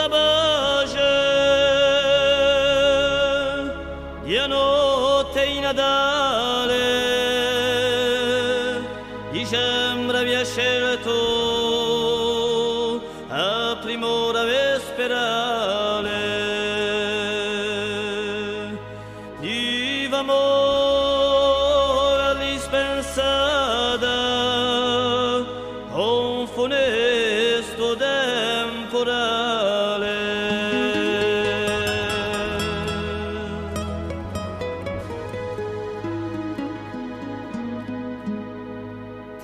bage di notte in Natale dicembre vi ha scelto a primora vesperale di amore dispensata un funesto temporale.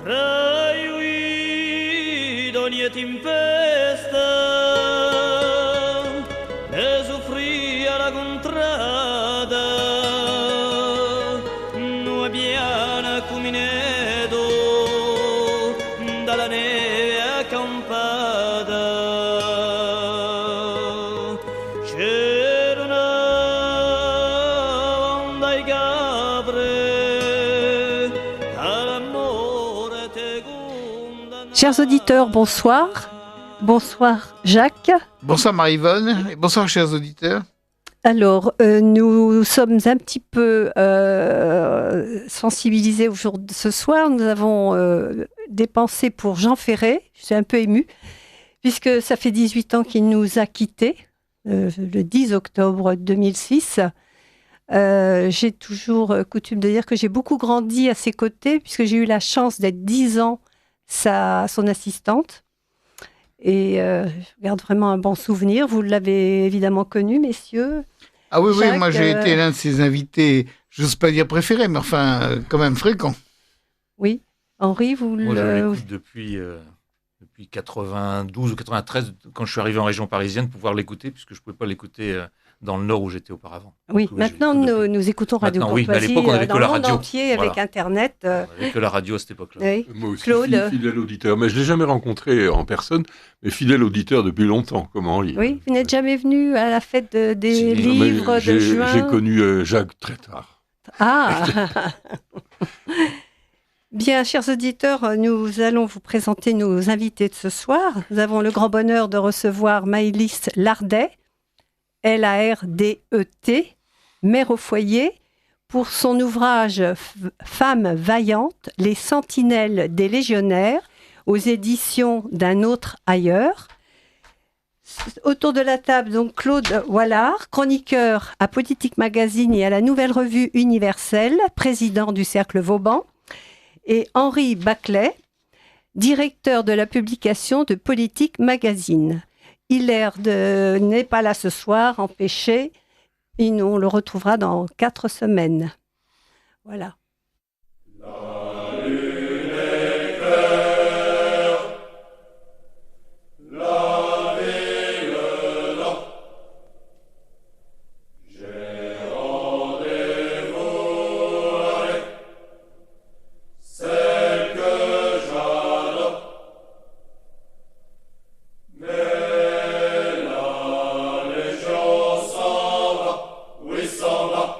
Tra i doni e tempesta ne soffrì la contrada nuova piana cumineto dalla neve accampata c'era una onda di capre all'amore te condanna. Chers auditeurs, bonsoir. Bonsoir Jacques. Bonsoir Marie-Yvonne, et bonsoir chers auditeurs. Alors, nous sommes un petit peu sensibilisés ce soir. Nous avons des pensées pour Jean Ferré. Je suis un peu émue, puisque ça fait 18 ans qu'il nous a quittés, le 10 octobre 2006. J'ai toujours coutume de dire que j'ai beaucoup grandi à ses côtés, puisque j'ai eu la chance d'être 10 ans son assistante. Et je garde vraiment un bon souvenir. Vous l'avez évidemment connu, messieurs. Ah oui, Jacques, oui, moi j'ai été l'un de ses invités, j'ose pas dire préféré, mais enfin quand même fréquent. Oui. Henri, Moi, je l'écoute depuis 92 ou 93, quand je suis arrivé en région parisienne, pour pouvoir l'écouter, puisque je ne pouvais pas l'écouter dans le Nord où j'étais auparavant. Oui, Donc, maintenant nous écoutons Radio Maintenant, oui, mais à Courtoisie l'époque, on avait dans que la le monde radio. entier Voilà. avec Internet. On n'avait que la radio à cette époque-là. Oui. Moi aussi, Claude. fidèle auditeur. Mais je ne l'ai jamais rencontré en personne, mais fidèle auditeur depuis longtemps, comme Henri. Oui, vous n'êtes jamais venu à la fête des Si, livres de juin. J'ai connu Jacques très tard. Ah Bien, chers auditeurs, nous allons vous présenter nos invités de ce soir. Nous avons le grand bonheur de recevoir Maëlys Lardet, Lardet, mère au foyer, pour son ouvrage Femmes vaillantes, les sentinelles des légionnaires, aux éditions d'Un autre ailleurs. Autour de la table, donc Claude Wallard, chroniqueur à Politique Magazine et à la Nouvelle Revue Universelle, président du Cercle Vauban, et Henri Baclet, directeur de la publication de Politique Magazine. Hilaire n'est pas là ce soir, empêché, et on le retrouvera dans 4 semaines. Voilà. Oui, s'en va.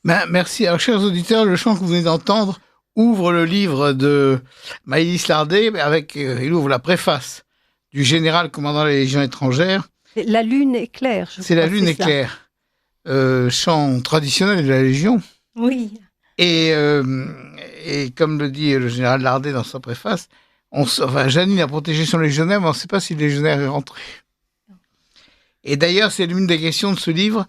Merci. Alors, chers auditeurs, le chant que vous venez d'entendre ouvre le livre de Maëlys Lardet il ouvre la préface du général commandant la Légion étrangère. La lune est claire, je C'est crois, La lune est ça. claire. Chant traditionnel de la Légion. Oui. Et comme le dit le général Lardet dans sa préface, Jeannine a protégé son légionnaire, mais on ne sait pas si le légionnaire est rentré. Et d'ailleurs, c'est l'une des questions de ce livre.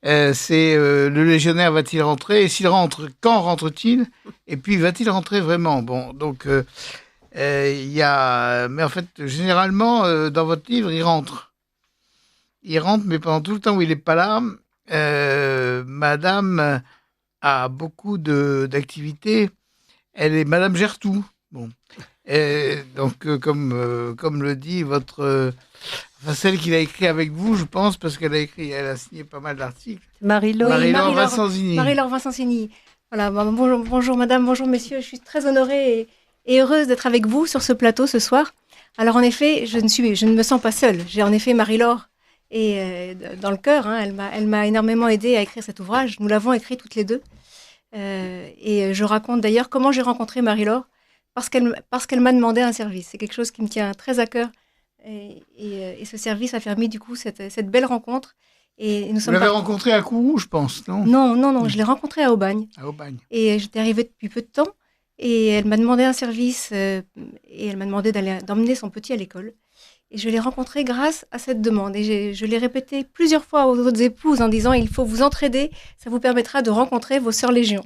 Le légionnaire va-t-il rentrer? Et s'il rentre, quand rentre-t-il? Et puis, va-t-il rentrer vraiment? Bon, donc, mais en fait, généralement, dans votre livre, il rentre. Il rentre, mais pendant tout le temps où il n'est pas là, Madame a beaucoup d'activités. Elle est Madame Gertout. Bon. Donc, comme le dit celle qu'il a écrit avec vous, je pense, parce qu'elle a signé pas mal d'articles. Marie-Laure. Marie-Laure Vincenzini. Marie-Laure Vincenzini. Voilà, bonjour madame, bonjour messieurs, je suis très honorée et heureuse d'être avec vous sur ce plateau ce soir. Alors en effet, je ne me sens pas seule. J'ai en effet Marie-Laure dans le cœur, hein, elle m'a énormément aidée à écrire cet ouvrage. Nous l'avons écrit toutes les deux. Et je raconte d'ailleurs comment j'ai rencontré Marie-Laure, parce qu'elle m'a demandé un service. C'est quelque chose qui me tient très à cœur. Et ce service a permis du coup cette belle rencontre. Et nous Vous l'avez rencontrée à Kourou, je pense, non? Non, je l'ai rencontrée à Aubagne. À Aubagne. Et j'étais arrivée depuis peu de temps. Et elle m'a demandé un service. Et elle m'a demandé d'emmener son petit à l'école. Et je l'ai rencontrée grâce à cette demande. Et je l'ai répété plusieurs fois aux autres épouses en disant « Il faut vous entraider, ça vous permettra de rencontrer vos sœurs Légion ».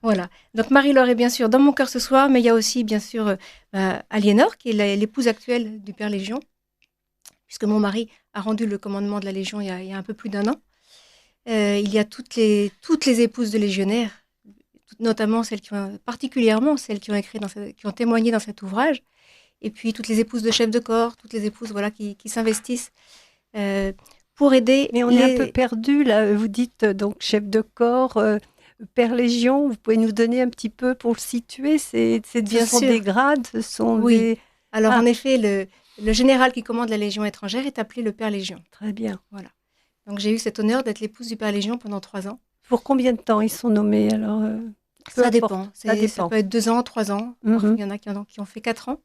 Voilà. Donc Marie-Laure est bien sûr dans mon cœur ce soir, mais il y a aussi bien sûr Aliénor, qui est l'épouse actuelle du Père Légion, puisque mon mari a rendu le commandement de la Légion il y a un peu plus d'1 an. Il y a toutes les épouses de légionnaires, notamment particulièrement celles qui ont témoigné dans cet ouvrage, et puis toutes les épouses de chefs de corps, toutes les épouses qui s'investissent pour aider. Mais on est un peu perdu là. Vous dites donc chef de corps. Père Légion, vous pouvez nous donner un petit peu pour le situer? Ce sont des grades, ce sont des... Alors en effet, le général qui commande la Légion étrangère est appelé le Père Légion. Très bien. Voilà. Donc j'ai eu cet honneur d'être l'épouse du Père Légion pendant 3 ans. Pour combien de temps ils sont nommés alors? Ça dépend. Ça dépend. Ça peut être 2 ans, 3 ans. Mm-hmm. Il y en a qui ont fait 4 ans.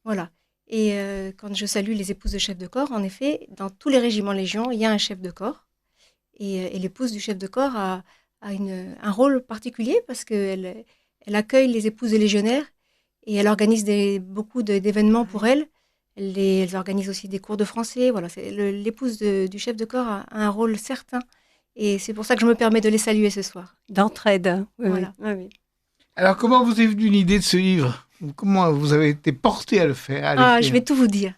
Voilà. Et quand je salue les épouses de chefs de corps, en effet, dans tous les régiments Légion, il y a un chef de corps. Et l'épouse du chef de corps a un rôle particulier parce qu'elle accueille les épouses des légionnaires et elle organise beaucoup d'événements pour elles. Elle organise aussi des cours de français. Voilà, l'épouse du chef de corps a un rôle certain et c'est pour ça que je me permets de les saluer ce soir. D'entraide. Hein. Oui, voilà. Oui. Alors, comment vous est venue l'idée de ce livre? Comment vous avez été portée à le faire? Je vais tout vous dire.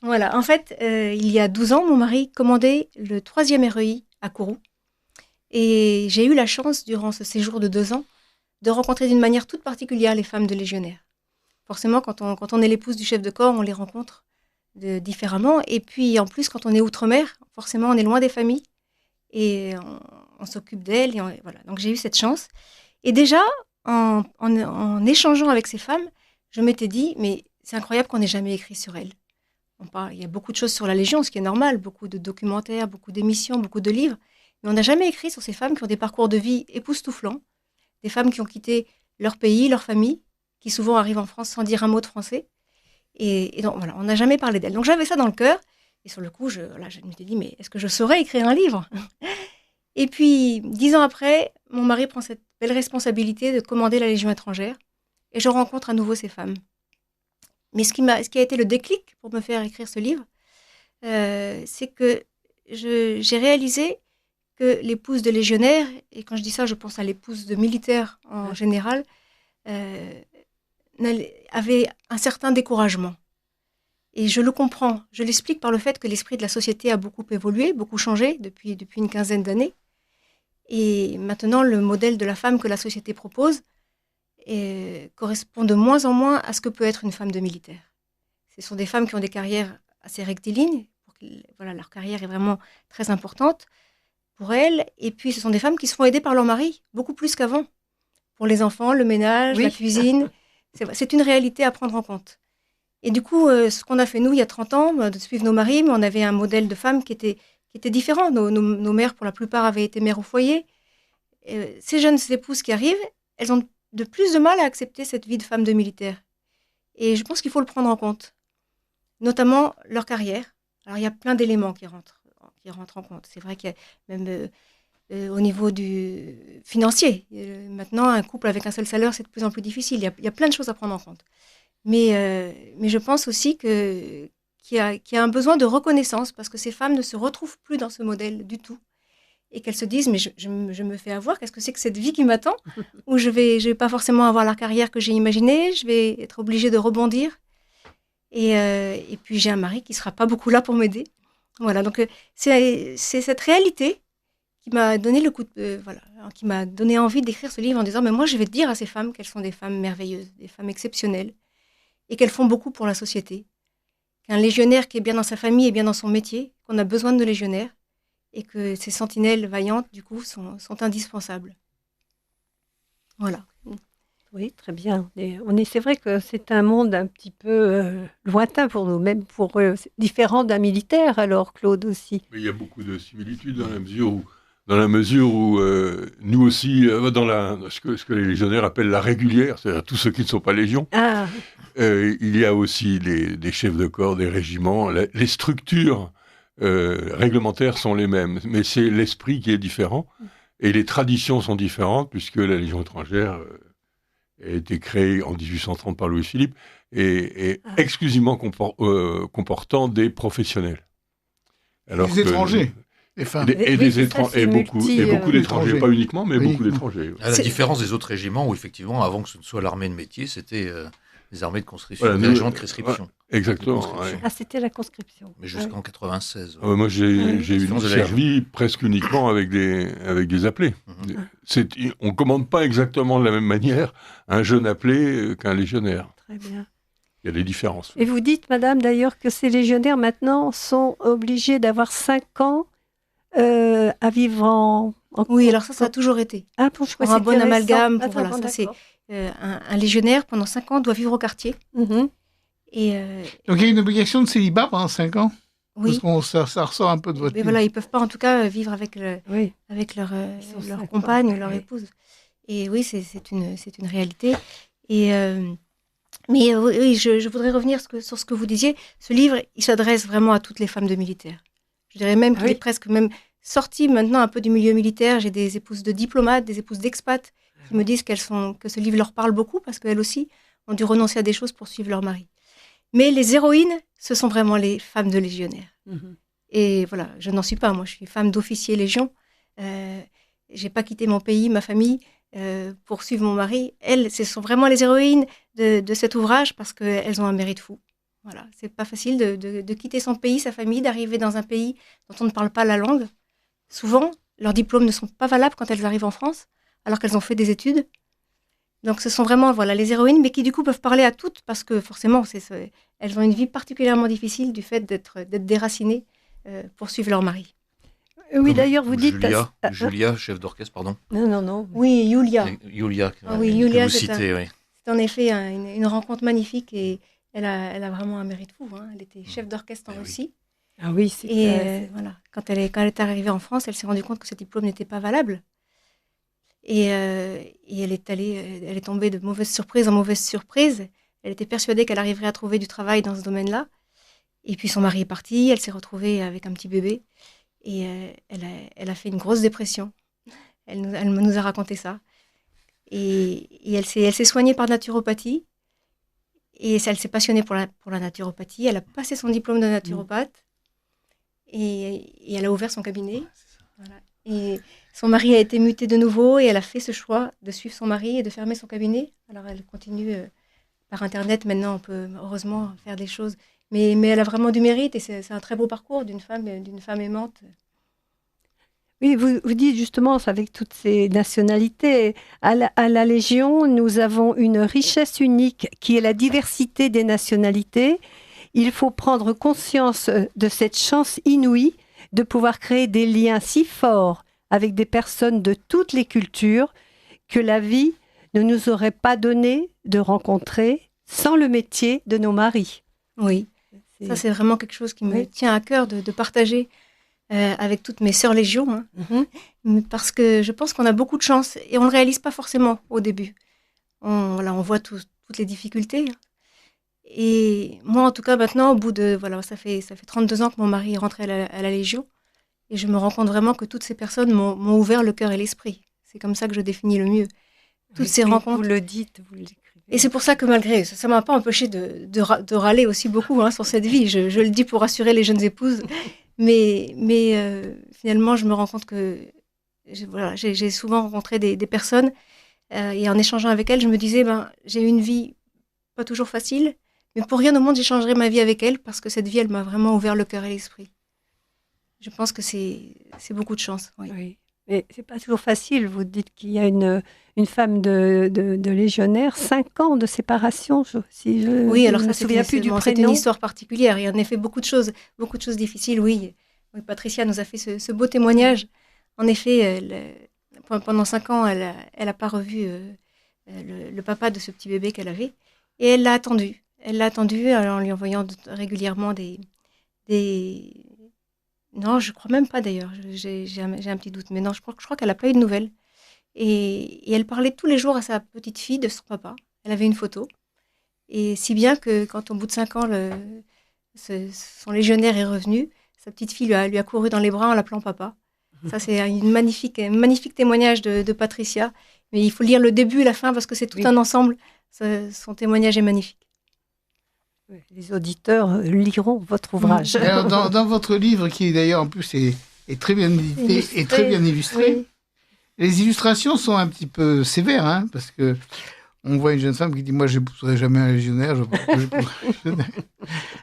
Voilà, en fait, il y a 12 ans, mon mari commandait le 3e REI à Kourou. Et j'ai eu la chance, durant ce séjour de 2 ans, de rencontrer d'une manière toute particulière les femmes de légionnaires. Forcément, quand on est l'épouse du chef de corps, on les rencontre différemment. Et puis, en plus, quand on est outre-mer, forcément, on est loin des familles. Et on s'occupe d'elles. Voilà. Donc, j'ai eu cette chance. Et déjà, en échangeant avec ces femmes, je m'étais dit, mais c'est incroyable qu'on n'ait jamais écrit sur elles. Il y a beaucoup de choses sur la Légion, ce qui est normal. Beaucoup de documentaires, beaucoup d'émissions, beaucoup de livres. Mais on n'a jamais écrit sur ces femmes qui ont des parcours de vie époustouflants, des femmes qui ont quitté leur pays, leur famille, qui souvent arrivent en France sans dire un mot de français. Et donc, voilà, on n'a jamais parlé d'elles. Donc j'avais ça dans le cœur. Et sur le coup, je me suis dit, mais est-ce que je saurais écrire un livre? Et puis, 10 ans après, mon mari prend cette belle responsabilité de commander la Légion étrangère. Et je rencontre à nouveau ces femmes. Mais ce qui a été le déclic pour me faire écrire ce livre, c'est que j'ai réalisé que l'épouse de légionnaire, et quand je dis ça, je pense à l'épouse de militaire en général, avait un certain découragement. Et je le comprends. Je l'explique par le fait que l'esprit de la société a beaucoup évolué, beaucoup changé depuis une 15aine d'années. Et maintenant, le modèle de la femme que la société propose correspond de moins en moins à ce que peut être une femme de militaire. Ce sont des femmes qui ont des carrières assez rectilignes. Voilà, leur carrière est vraiment très importante pour elles. Et puis, ce sont des femmes qui se font aider par leur mari, beaucoup plus qu'avant. Pour les enfants, le ménage, la cuisine. C'est une réalité à prendre en compte. Et du coup, ce qu'on a fait, nous, il y a 30 ans, de suivre nos maris, mais on avait un modèle de femme qui était différent. Nos mères, pour la plupart, avaient été mères au foyer. ces jeunes épouses qui arrivent, elles ont de plus de mal à accepter cette vie de femme de militaire. Et je pense qu'il faut le prendre en compte, notamment leur carrière. Alors, il y a plein d'éléments qui rentrent en compte. C'est vrai qu'il y a même au niveau du financier. Maintenant, un couple avec un seul salaire, c'est de plus en plus difficile. Il y a plein de choses à prendre en compte. Mais je pense aussi qu'il y a un besoin de reconnaissance parce que ces femmes ne se retrouvent plus dans ce modèle du tout. Et qu'elles se disent, mais je me fais avoir, qu'est-ce que c'est que cette vie qui m'attend? Où je vais pas forcément avoir la carrière que j'ai imaginée, je vais être obligée de rebondir. Et puis j'ai un mari qui sera pas beaucoup là pour m'aider. Voilà, donc c'est cette réalité qui m'a donné qui m'a donné envie d'écrire ce livre en disant, mais moi je vais dire à ces femmes qu'elles sont des femmes merveilleuses, des femmes exceptionnelles, et qu'elles font beaucoup pour la société. Qu'un légionnaire qui est bien dans sa famille est bien dans son métier, qu'on a besoin de légionnaires, et que ces sentinelles vaillantes, du coup, sont indispensables. Voilà. Oui, très bien. C'est vrai que c'est un monde un petit peu lointain pour nous, même pour différent d'un militaire, alors, Claude aussi. Mais il y a beaucoup de similitudes dans la mesure où nous aussi, ce que les légionnaires appellent la régulière, c'est-à-dire tous ceux qui ne sont pas légions, il y a aussi des chefs de corps, des régiments, les structures réglementaires sont les mêmes, mais c'est l'esprit qui est différent et les traditions sont différentes puisque la Légion étrangère a été créée en 1830 par Louis-Philippe et exclusivement comportant des professionnels. Alors des étrangers, des femmes. Et beaucoup d'étrangers, pas uniquement, mais beaucoup d'étrangers. À la différence des autres régiments où effectivement, avant que ce ne soit l'armée de métier, c'était les armées de conscription, voilà, les régiments de conscription. Exactement. C'était la conscription. Mais jusqu'en 96. Moi, j'ai servi presque uniquement avec des appelés. On ne commande pas exactement de la même manière un jeune appelé qu'un légionnaire. Très bien. Il y a des différences. Et vous dites, madame, d'ailleurs, que ces légionnaires, maintenant, sont obligés d'avoir 5 ans à vivre en... Oui, alors ça a toujours été. Pour un bon amalgame. Ça, c'est... un légionnaire, pendant 5 ans, doit vivre au quartier. Mm-hmm. Donc il y a une obligation de célibat pendant 5 ans. Oui. Parce que ça ressort un peu de votre Mais voilà, ils ne peuvent pas en tout cas vivre avec leur compagne ou leur épouse. Et oui, c'est une réalité. Mais oui, je voudrais revenir sur ce que vous disiez. Ce livre, il s'adresse vraiment à toutes les femmes de militaires. Je dirais même qu'il est presque même sorti maintenant un peu du milieu militaire. J'ai des épouses de diplomates, des épouses d'expats qui me disent que ce livre leur parle beaucoup parce qu'elles aussi ont dû renoncer à des choses pour suivre leur mari. Mais les héroïnes, ce sont vraiment les femmes de légionnaires. Mm-hmm. Et voilà, je n'en suis pas. Moi, je suis femme d'officier légion. J'ai pas quitté mon pays, ma famille, pour suivre mon mari. Elles, ce sont vraiment les héroïnes de cet ouvrage parce qu'elles ont un mérite fou. Voilà, c'est pas facile de quitter son pays, sa famille, d'arriver dans un pays dont on ne parle pas la langue. Souvent, leurs diplômes ne sont pas valables quand elles arrivent en France, alors qu'elles ont fait des études. Donc, ce sont vraiment les héroïnes, mais qui du coup peuvent parler à toutes parce que forcément, elles ont une vie particulièrement difficile du fait d'être déracinées pour suivre leur mari. Oui, d'ailleurs, vous dites... Julia, chef d'orchestre, pardon. Non. Oui, Julia. Julia, Julia, c'est en effet une rencontre magnifique et elle a vraiment un mérite fou. Hein. Elle était chef d'orchestre en Russie. Ah oui, voilà. Quand elle est arrivée en France, elle s'est rendue compte que ce diplôme n'était pas valable. Et elle est tombée de mauvaise surprise en mauvaise surprise. Elle était persuadée qu'elle arriverait à trouver du travail dans ce domaine-là. Et puis son mari est parti, elle s'est retrouvée avec un petit bébé. Et elle a fait une grosse dépression. Elle nous a raconté ça. Et elle s'est soignée par naturopathie. Et elle s'est passionnée pour la naturopathie. Elle a passé son diplôme de naturopathe. Et elle a ouvert son cabinet. Voilà. Et son mari a été muté de nouveau et elle a fait ce choix de suivre son mari et de fermer son cabinet. Alors elle continue par Internet. Maintenant, on peut heureusement faire des choses. Mais elle a vraiment du mérite et c'est un très beau parcours d'une femme aimante. Oui, vous dites justement, avec toutes ces nationalités, à la Légion, nous avons une richesse unique qui est la diversité des nationalités. Il faut prendre conscience de cette chance inouïe de pouvoir créer des liens si forts avec des personnes de toutes les cultures que la vie ne nous aurait pas donné de rencontrer sans le métier de nos maris. Oui, ça c'est vraiment quelque chose qui me tient à cœur de partager avec toutes mes sœurs Légion, parce que je pense qu'on a beaucoup de chance et on ne le réalise pas forcément au début. On voit toutes les difficultés. Et moi, en tout cas, maintenant, au bout de... Voilà, ça fait 32 ans que mon mari est rentré à la Légion. Et je me rends compte vraiment que toutes ces personnes m'ont ouvert le cœur et l'esprit. C'est comme ça que je définis le mieux. Toutes ces rencontres. Vous le dites, vous l'écrivez. Et c'est pour ça que malgré... Ça ne m'a pas empêché de râler aussi beaucoup sur cette vie. Je le dis pour rassurer les jeunes épouses. Mais finalement, je me rends compte que j'ai souvent rencontré des personnes. Et en échangeant avec elles, je me disais, j'ai eu une vie pas toujours facile. Mais pour rien au monde, j'échangerai ma vie avec elle parce que cette vie, elle m'a vraiment ouvert le cœur et l'esprit. Je pense que c'est beaucoup de chance. Oui. Mais c'est pas toujours facile. Vous dites qu'il y a une femme de légionnaire, 5 ans de séparation. Oui, alors ça, souviens plus du c'est prénom. une histoire particulière. Il y en a fait beaucoup de choses difficiles. Oui, Patricia nous a fait ce beau témoignage. En effet, pendant 5 ans, elle a pas revu le papa de ce petit bébé qu'elle avait, et elle l'a attendu. Elle l'a attendu en lui envoyant régulièrement des... Non, je crois même pas d'ailleurs. J'ai un petit doute. Mais non, je crois qu'elle n'a pas eu de nouvelles. Et elle parlait tous les jours à sa petite fille de son papa. Elle avait une photo. Et si bien que quand au bout de 5 ans, son légionnaire est revenu, sa petite fille lui a couru dans les bras en l'appelant papa. Ça, c'est un magnifique témoignage de Patricia. Mais il faut lire le début et la fin parce que c'est tout un ensemble. Son témoignage est magnifique. Les auditeurs liront votre ouvrage. Alors, dans votre livre, qui d'ailleurs en plus est très bien édité et très bien illustré, les illustrations sont un petit peu sévères, parce que on voit une jeune femme qui dit « Moi, je n'épouserai jamais un légionnaire, je n'épouserai un légionnaire.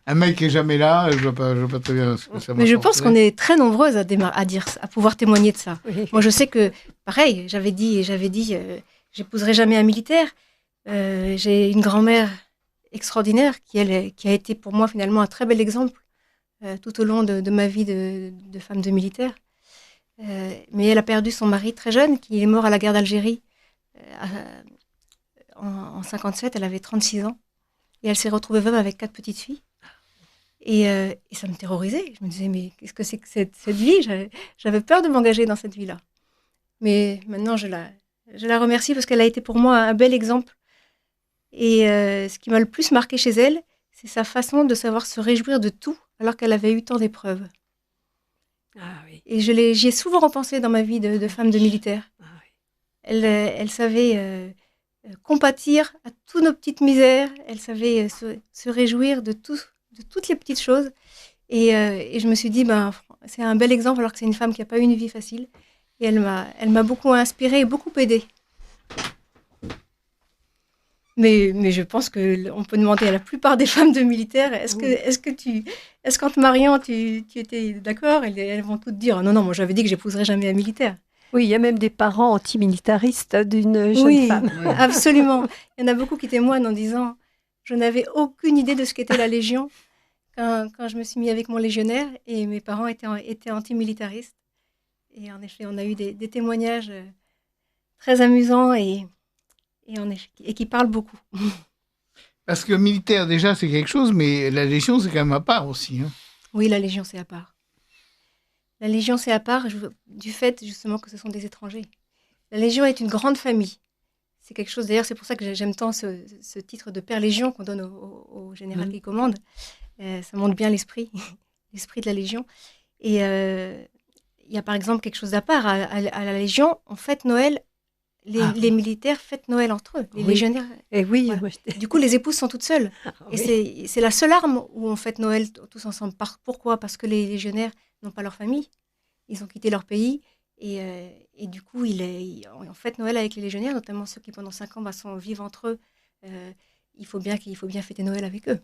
Un mec qui n'est jamais là, je ne vois pas très bien ce que ça va. » Mais je pense qu'on est très nombreuses à pouvoir témoigner de ça. Oui. Moi, je sais que, pareil, j'avais dit, j'épouserai jamais un militaire. J'ai une grand-mère extraordinaire qui a été pour moi finalement un très bel exemple tout au long de ma vie de femme de militaire. Mais elle a perdu son mari très jeune, qui est mort à la guerre d'Algérie en 57. Elle avait 36 ans et elle s'est retrouvée veuve avec 4 petites filles. Et ça me terrorisait. Je me disais, mais qu'est-ce que c'est que cette vie? J'avais peur de m'engager dans cette vie-là. Mais maintenant, je la remercie parce qu'elle a été pour moi un bel exemple. Et ce qui m'a le plus marqué chez elle, c'est sa façon de savoir se réjouir de tout alors qu'elle avait eu tant d'épreuves. Ah oui. Et j'y ai souvent repensé dans ma vie de femme de militaire. Ah oui. Elle savait compatir à toutes nos petites misères. Elle savait se réjouir de toutes les petites choses. Et je me suis dit, c'est un bel exemple alors que c'est une femme qui n'a pas eu une vie facile. Et elle m'a beaucoup inspirée et beaucoup aidée. Mais je pense qu'on peut demander à la plupart des femmes de militaires, est-ce qu'en te mariant, tu étais d'accord? Elles vont toutes dire, non, moi j'avais dit que j'épouserais jamais un militaire. Oui, il y a même des parents antimilitaristes d'une jeune femme. Oui, absolument. Il y en a beaucoup qui témoignent en disant, je n'avais aucune idée de ce qu'était la Légion quand je me suis mis avec mon légionnaire et mes parents étaient antimilitaristes. Et en effet, on a eu des témoignages très amusants et qui parle beaucoup. Parce que militaire, déjà, c'est quelque chose, mais la Légion, c'est quand même à part aussi. Oui, la Légion, c'est à part. La Légion, c'est à part du fait, justement, que ce sont des étrangers. La Légion est une grande famille. C'est quelque chose, d'ailleurs, c'est pour ça que j'aime tant ce titre de Père Légion qu'on donne au général qui commande. Ça montre bien l'esprit de la Légion. Et il y a, par exemple, quelque chose d'à part. À la Légion, on fête Noël. Les militaires fêtent Noël entre eux, les légionnaires. Et oui, voilà. Du coup, les épouses sont toutes seules. Et c'est la seule arme où on fête Noël tous ensemble. Pourquoi? Parce que les légionnaires n'ont pas leur famille. Ils ont quitté leur pays. Et du coup, on fête Noël avec les légionnaires, notamment ceux qui, pendant 5 ans, vivent entre eux. Il faut bien fêter Noël avec eux.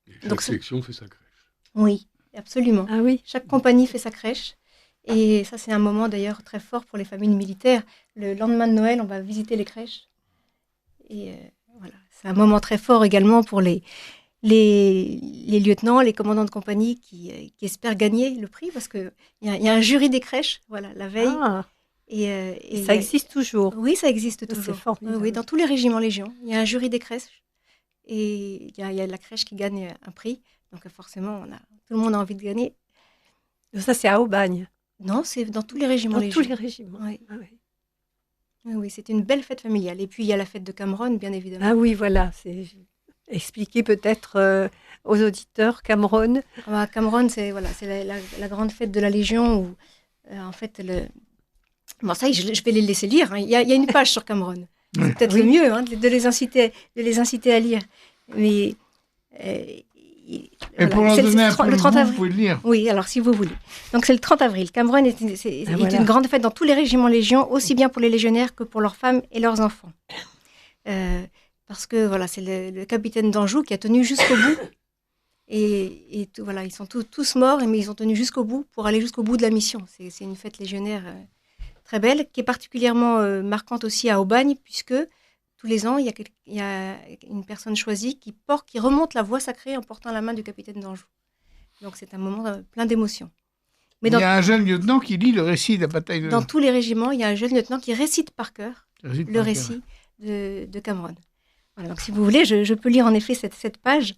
Et chaque section fait sa crèche. Oui, absolument. Ah oui. Chaque compagnie fait sa crèche. Et ça, c'est un moment d'ailleurs très fort pour les familles militaires. Le lendemain de Noël, on va visiter les crèches. Et voilà, c'est un moment très fort également pour les lieutenants, les commandants de compagnie qui espèrent gagner le prix parce qu'il y a un jury des crèches, voilà, la veille. Ah. Et ça existe toujours. Oui, ça existe toujours. C'est formidable. Oui, dans tous les régiments Légion, il y a un jury des crèches et il y a la crèche qui gagne un prix. Donc forcément, tout le monde a envie de gagner. Ça, c'est à Aubagne. Non, c'est dans tous les régiments Dans légion. tous les régiments. Oui. Ah, oui. Oui, c'est une belle fête familiale. Et puis, il y a la fête de Cameron, bien évidemment. Ah oui, voilà. Expliquer peut-être aux auditeurs Cameron. Cameron, c'est la grande fête de la Légion où, en fait, bon, ça, je vais les laisser lire. Hein. Il y a une page sur Cameron. C'est peut-être le mieux hein, de les inciter à lire. Mais pour leur donner un peu le 30 avril. Vous pouvez le lire. Oui, alors si vous voulez. Donc c'est le 30 avril. Cameron est une grande fête dans tous les régiments Légion, aussi bien pour les légionnaires que pour leurs femmes et leurs enfants. Parce que voilà, c'est le capitaine d'Anjou qui a tenu jusqu'au bout. Et voilà, ils sont tous morts, mais ils ont tenu jusqu'au bout pour aller jusqu'au bout de la mission. C'est une fête légionnaire très belle, qui est particulièrement marquante aussi à Aubagne, puisque tous les ans, il y a une personne choisie qui remonte la voie sacrée en portant la main du capitaine d'Anjou. Donc c'est un moment plein d'émotions. Il y a un jeune lieutenant qui lit le récit de la bataille de... Dans tous les régiments, il y a un jeune lieutenant qui récite par cœur le récit de Cameron. Voilà, donc si vous voulez, je peux lire en effet cette page.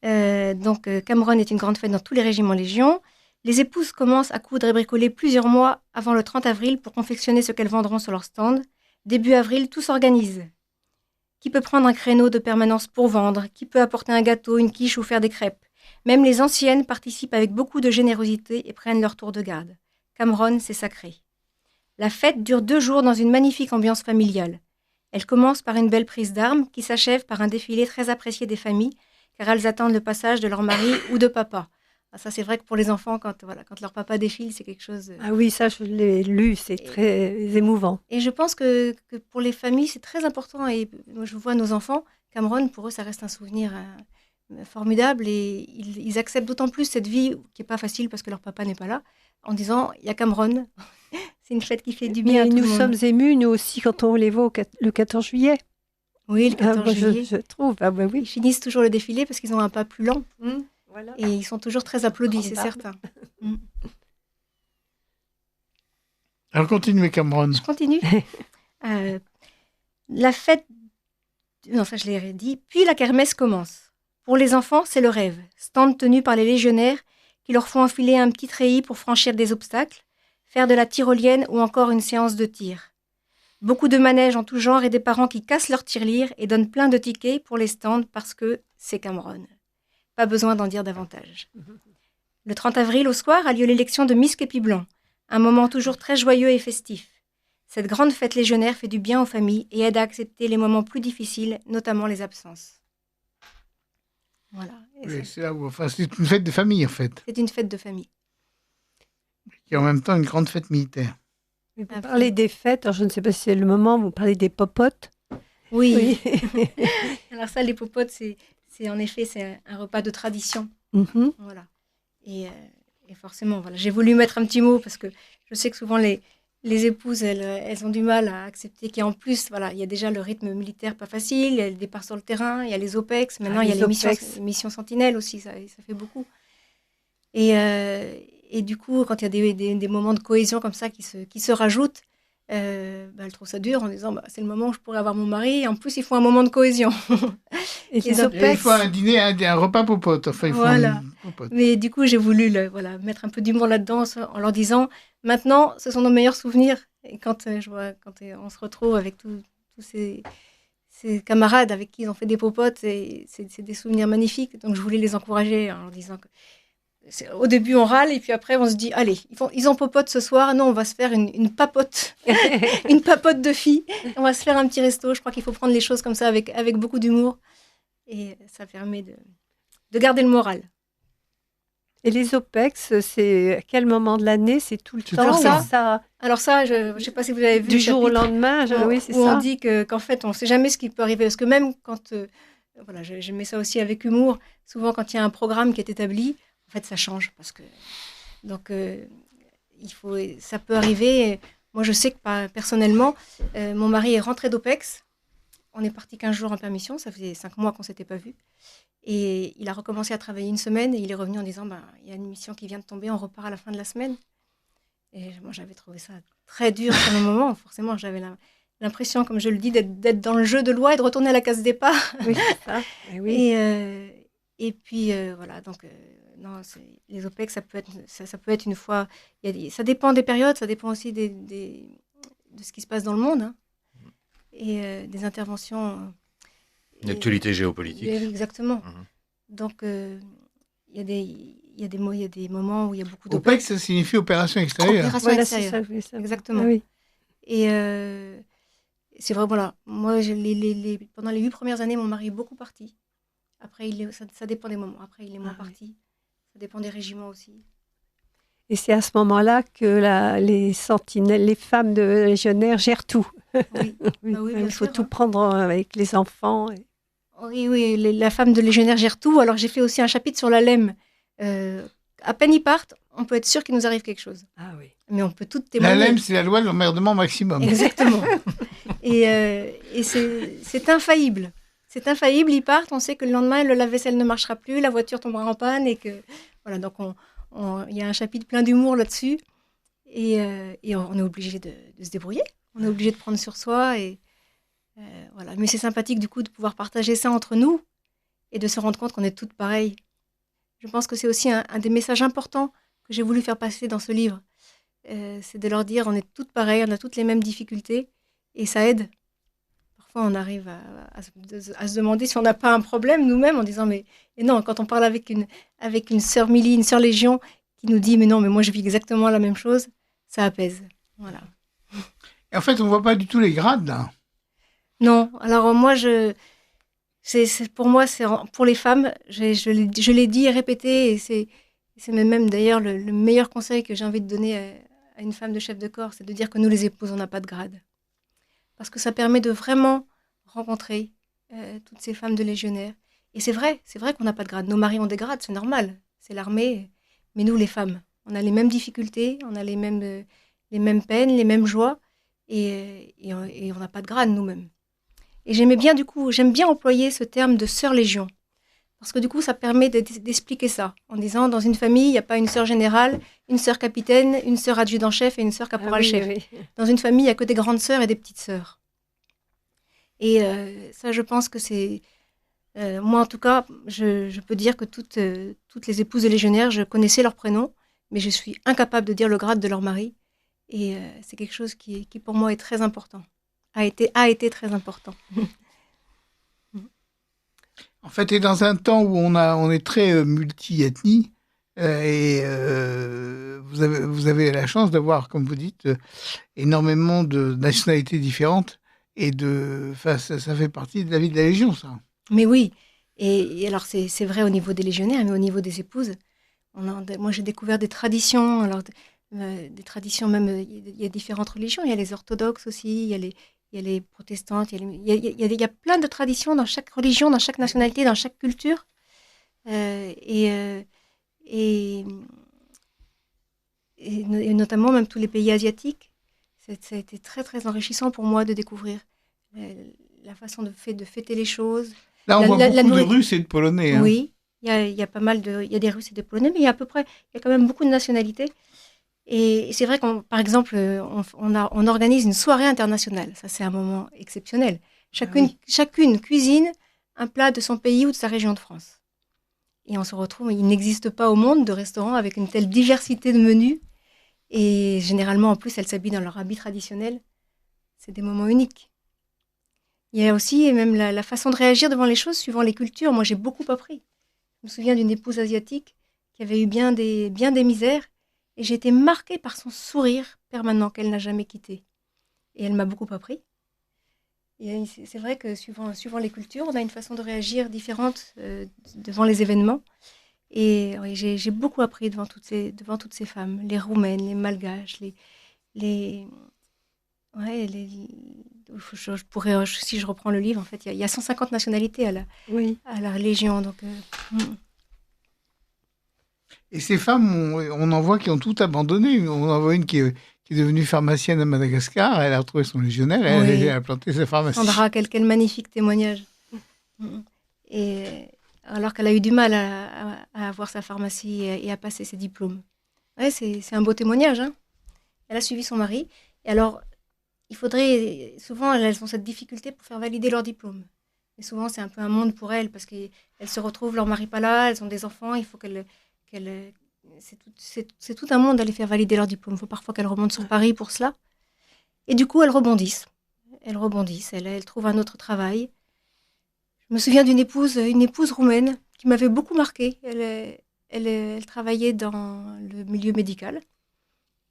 Cameron est une grande fête dans tous les régiments Légion. Les épouses commencent à coudre et bricoler plusieurs mois avant le 30 avril pour confectionner ce qu'elles vendront sur leur stand. Début avril, tout s'organise. Qui peut prendre un créneau de permanence pour vendre? Qui peut apporter un gâteau, une quiche ou faire des crêpes? Même les anciennes participent avec beaucoup de générosité et prennent leur tour de garde. Cameron, c'est sacré. La fête dure 2 jours dans une magnifique ambiance familiale. Elle commence par une belle prise d'armes qui s'achève par un défilé très apprécié des familles, car elles attendent le passage de leur mari ou de papa. Ça, c'est vrai que pour les enfants, quand leur papa défile, c'est quelque chose... Ah oui, ça, je l'ai lu, c'est très émouvant. Et je pense que pour les familles, c'est très important. Et moi, je vois nos enfants, Cameron, pour eux, ça reste un souvenir formidable. Et ils acceptent d'autant plus cette vie qui n'est pas facile parce que leur papa n'est pas là, en disant, il y a Cameron. C'est une fête qui fait du bien à tout le monde. Nous sommes émus, nous aussi, quand on les voit le 14 juillet. Oui, le 14 juillet. Je trouve, oui. Ils finissent toujours le défilé parce qu'ils ont un pas plus lent. Voilà. Et ils sont toujours très applaudis, c'est certain. Alors continuez, Cameron. Je continue. La fête... Non, ça je l'ai dit. Puis la kermesse commence. Pour les enfants, c'est le rêve. Stand tenu par les légionnaires qui leur font enfiler un petit treillis pour franchir des obstacles, faire de la tyrolienne ou encore une séance de tir. Beaucoup de manèges en tout genre et des parents qui cassent leur tirelire et donnent plein de tickets pour les stands parce que c'est Cameron. Pas besoin d'en dire davantage. Le 30 avril, au soir, a lieu l'élection de Miss Képi Blanc, un moment toujours très joyeux et festif. Cette grande fête légionnaire fait du bien aux familles et aide à accepter les moments plus difficiles, notamment les absences. Voilà. Oui, c'est une fête de famille, en fait. C'est une fête de famille. Qui est en même temps une grande fête militaire. Vous parlez des fêtes, alors je ne sais pas si c'est le moment, vous parlez des popotes. Oui. Alors ça, les popotes, c'est en effet, c'est un repas de tradition. Voilà. Et forcément, voilà, j'ai voulu mettre un petit mot parce que je sais que souvent les épouses, elles ont du mal à accepter qu'en plus, voilà, il y a déjà le rythme militaire pas facile, il y a le départ sur le terrain, il y a les OPEX, maintenant il y a les missions sentinelles aussi, ça fait beaucoup. Et du coup, quand il y a des moments de cohésion comme ça qui se rajoutent, elle trouve ça dur en disant c'est le moment où je pourrais avoir mon mari, et en plus il faut un moment de cohésion. Et il faut un dîner, un repas popote. Enfin, il faut un popote. Mais du coup, j'ai voulu mettre un peu d'humour là-dedans en leur disant maintenant, ce sont nos meilleurs souvenirs. Et quand on se retrouve avec tous ces camarades avec qui ils ont fait des popotes, c'est des souvenirs magnifiques. Donc je voulais les encourager en leur disant que au début, on râle et puis après, on se dit allez, ils ont popote ce soir. Non, on va se faire une papote, une papote de filles. On va se faire un petit resto. Je crois qu'il faut prendre les choses comme ça avec beaucoup d'humour. Et ça permet de garder le moral. Et les OPEX, c'est à quel moment de l'année? C'est tout le temps? Alors ça, je ne sais pas si vous avez vu. Du jour au lendemain, oui, c'est ça. On dit qu'en fait, on ne sait jamais ce qui peut arriver. Parce que même quand... je mets ça aussi avec humour. Souvent, quand il y a un programme qui est établi, en fait, ça change. Donc, ça peut arriver. Moi, je sais que personnellement, mon mari est rentré d'OPEX. On est parti 15 jours en permission, ça faisait 5 mois qu'on ne s'était pas vus. Et il a recommencé à travailler une semaine et il est revenu en disant il y a une mission qui vient de tomber, on repart à la fin de la semaine. Et moi, j'avais trouvé ça très dur sur le moment. Forcément, j'avais l'impression, comme je le dis, d'être dans le jeu de loi et de retourner à la case départ. Oui, c'est ça. Et Et puis, voilà, donc, non, les OPEX, ça peut être une fois. Ça dépend des périodes, ça dépend aussi de ce qui se passe dans le monde, hein, et des interventions. L'actualité géopolitique. Exactement. Mhm. Donc, il y a des moments où il y a beaucoup OPEX, d'OPEX. ça signifie opération extérieure. Opération Voilà, extérieure. c'est ça, je voulais savoir. Exactement. Ah oui. Et c'est vrai, voilà. Moi, pendant les 8 premières années, mon mari est beaucoup parti. Après, ça dépend des moments. Après, il est moins parti. Ça dépend des régiments aussi. Et c'est à ce moment-là que les sentinelles, les femmes de légionnaires gèrent tout. Oui, Oui, Bah oui, bien il faut sûr, tout hein. prendre avec les enfants. Oui, la femme de légionnaire gère tout. Alors, j'ai fait aussi un chapitre sur la LEM. À peine ils partent, on peut être sûr qu'il nous arrive quelque chose. Ah oui. Mais on peut tout La témoigner. LEM, c'est la loi de l'emmerdement maximum. Exactement. Et c'est infaillible. C'est infaillible, ils partent, on sait que le lendemain, le lave-vaisselle ne marchera plus, la voiture tombera en panne, et que... Voilà, donc il y a un chapitre plein d'humour là-dessus, et on est obligé de se débrouiller. On est obligé de prendre sur soi, et voilà. Mais c'est sympathique, du coup, de pouvoir partager ça entre nous, et de se rendre compte qu'on est toutes pareilles. Je pense que c'est aussi un des messages importants que j'ai voulu faire passer dans ce livre. C'est de leur dire, on est toutes pareilles, on a toutes les mêmes difficultés, et ça aide. Parfois, on arrive à se demander si on n'a pas un problème nous-mêmes, en disant, mais et non, quand on parle avec une sœur Milly, une sœur Légion, qui nous dit, mais non, mais moi je vis exactement la même chose, ça apaise. Voilà. Et en fait, on voit pas du tout les grades, là. Non, alors moi, pour moi, pour les femmes, je l'ai dit et répété, et c'est même d'ailleurs le meilleur conseil que j'ai envie de donner à une femme de chef de corps, c'est de dire que nous, les épouses, on n'a pas de grade. Parce que ça permet de vraiment rencontrer toutes ces femmes de légionnaires. Et c'est vrai qu'on n'a pas de grade. Nos maris ont des grades, c'est normal, c'est l'armée. Mais nous, les femmes, on a les mêmes difficultés, on a les mêmes peines, les mêmes joies, et on n'a pas de grade nous-mêmes. Et j'aime bien employer ce terme de sœur légion. Parce que du coup, ça permet d'expliquer ça. En disant, dans une famille, il n'y a pas une sœur générale, une sœur capitaine, une sœur adjudant-chef et une sœur caporal-chef. Oui. Dans une famille, il n'y a que des grandes sœurs et des petites sœurs. Et ça, je pense que c'est... moi, en tout cas, je peux dire que toutes les épouses de légionnaires, je connaissais leur prénom, mais je suis incapable de dire le grade de leur mari. Et c'est quelque chose qui, pour moi, est très important. A été très important. En fait, et dans un temps où on est très multi-ethnie, vous avez la chance d'avoir, comme vous dites, énormément de nationalités différentes, et ça fait partie de la vie de la Légion, ça. Mais oui, et alors c'est vrai au niveau des légionnaires, mais au niveau des épouses, moi j'ai découvert des traditions, alors des traditions même, il y a différentes religions, il y a les orthodoxes aussi, il y a les protestantes, il y a plein de traditions dans chaque religion, dans chaque nationalité, dans chaque culture. Et notamment même tous les pays asiatiques. Ça a été très, très enrichissant pour moi de découvrir la façon de fêter les choses. Là, on voit beaucoup de Russes et de Polonais. Hein. Oui, il y a pas mal il y a des Russes et des Polonais, mais il y a quand même beaucoup de nationalités. Et c'est vrai par exemple, on organise une soirée internationale. Ça, c'est un moment exceptionnel. Chacune cuisine un plat de son pays ou de sa région de France. Et on se retrouve, il n'existe pas au monde de restaurants avec une telle diversité de menus. Et généralement, en plus, elles s'habillent dans leur habit traditionnel. C'est des moments uniques. Il y a aussi même la façon de réagir devant les choses suivant les cultures. Moi, j'ai beaucoup appris. Je me souviens d'une épouse asiatique qui avait eu bien des misères. Et j'ai été marquée par son sourire permanent qu'elle n'a jamais quitté. Et elle m'a beaucoup appris. Et c'est vrai que suivant les cultures, on a une façon de réagir différente devant les événements. Et oui, j'ai beaucoup appris devant toutes ces femmes, les Roumaines, les Malgaches, je pourrais, si je reprends le livre, en fait, il y a 150 nationalités à la Légion. Donc, Et ces femmes, on en voit qui ont tout abandonné. On en voit une qui est devenue pharmacienne à Madagascar. Elle a retrouvé son légionnaire et elle a planté sa pharmacie. Sandra, quel magnifique témoignage. Et alors qu'elle a eu du mal à avoir sa pharmacie et à passer ses diplômes. Ouais, c'est un beau témoignage. Hein. Elle a suivi son mari. Et alors, souvent, elles ont cette difficulté pour faire valider leur diplôme. Mais souvent, c'est un peu un monde pour elles, parce qu'elles se retrouvent, leur mari pas là, elles ont des enfants, il faut c'est tout un monde d'aller faire valider leur diplôme. Il faut parfois qu'elles remontent sur Paris pour cela. Et du coup, elles rebondissent. Elles trouvent un autre travail. Je me souviens d'une épouse roumaine qui m'avait beaucoup marquée. Elle travaillait dans le milieu médical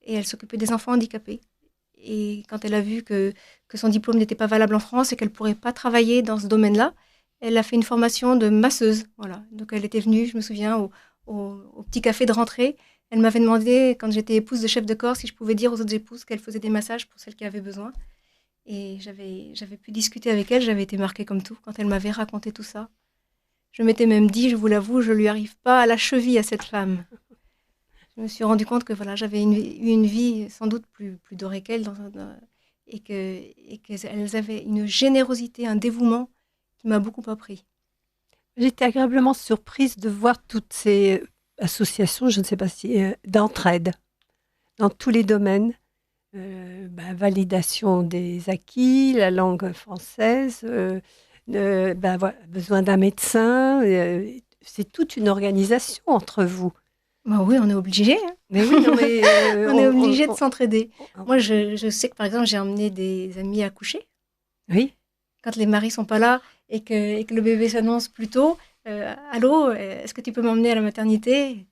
et elle s'occupait des enfants handicapés. Et quand elle a vu que son diplôme n'était pas valable en France et qu'elle ne pourrait pas travailler dans ce domaine-là, elle a fait une formation de masseuse. Voilà. Donc elle était venue, je me souviens, au petit café de rentrée. Elle m'avait demandé, quand j'étais épouse de chef de corps, si je pouvais dire aux autres épouses qu'elle faisait des massages pour celles qui avaient besoin. Et j'avais pu discuter avec elle, j'avais été marquée comme tout quand elle m'avait raconté tout ça. Je m'étais même dit, je vous l'avoue, je ne lui arrive pas à la cheville à cette femme. Je me suis rendu compte que voilà, j'avais eu une vie sans doute plus dorée qu'elle et qu'elles avaient une générosité, un dévouement qui m'a beaucoup appris. J'étais agréablement surprise de voir toutes ces associations, je ne sais pas si, d'entraide dans tous les domaines. Validation des acquis, la langue française, besoin d'un médecin. C'est toute une organisation entre vous. Bah oui, on est obligé. Hein. Mais oui, non, mais, on est obligé de s'entraider. Moi, je sais que par exemple, j'ai emmené des amis à coucher. Oui. Quand les maris sont pas là et que le bébé s'annonce plus tôt, allô, est-ce que tu peux m'emmener à la maternité?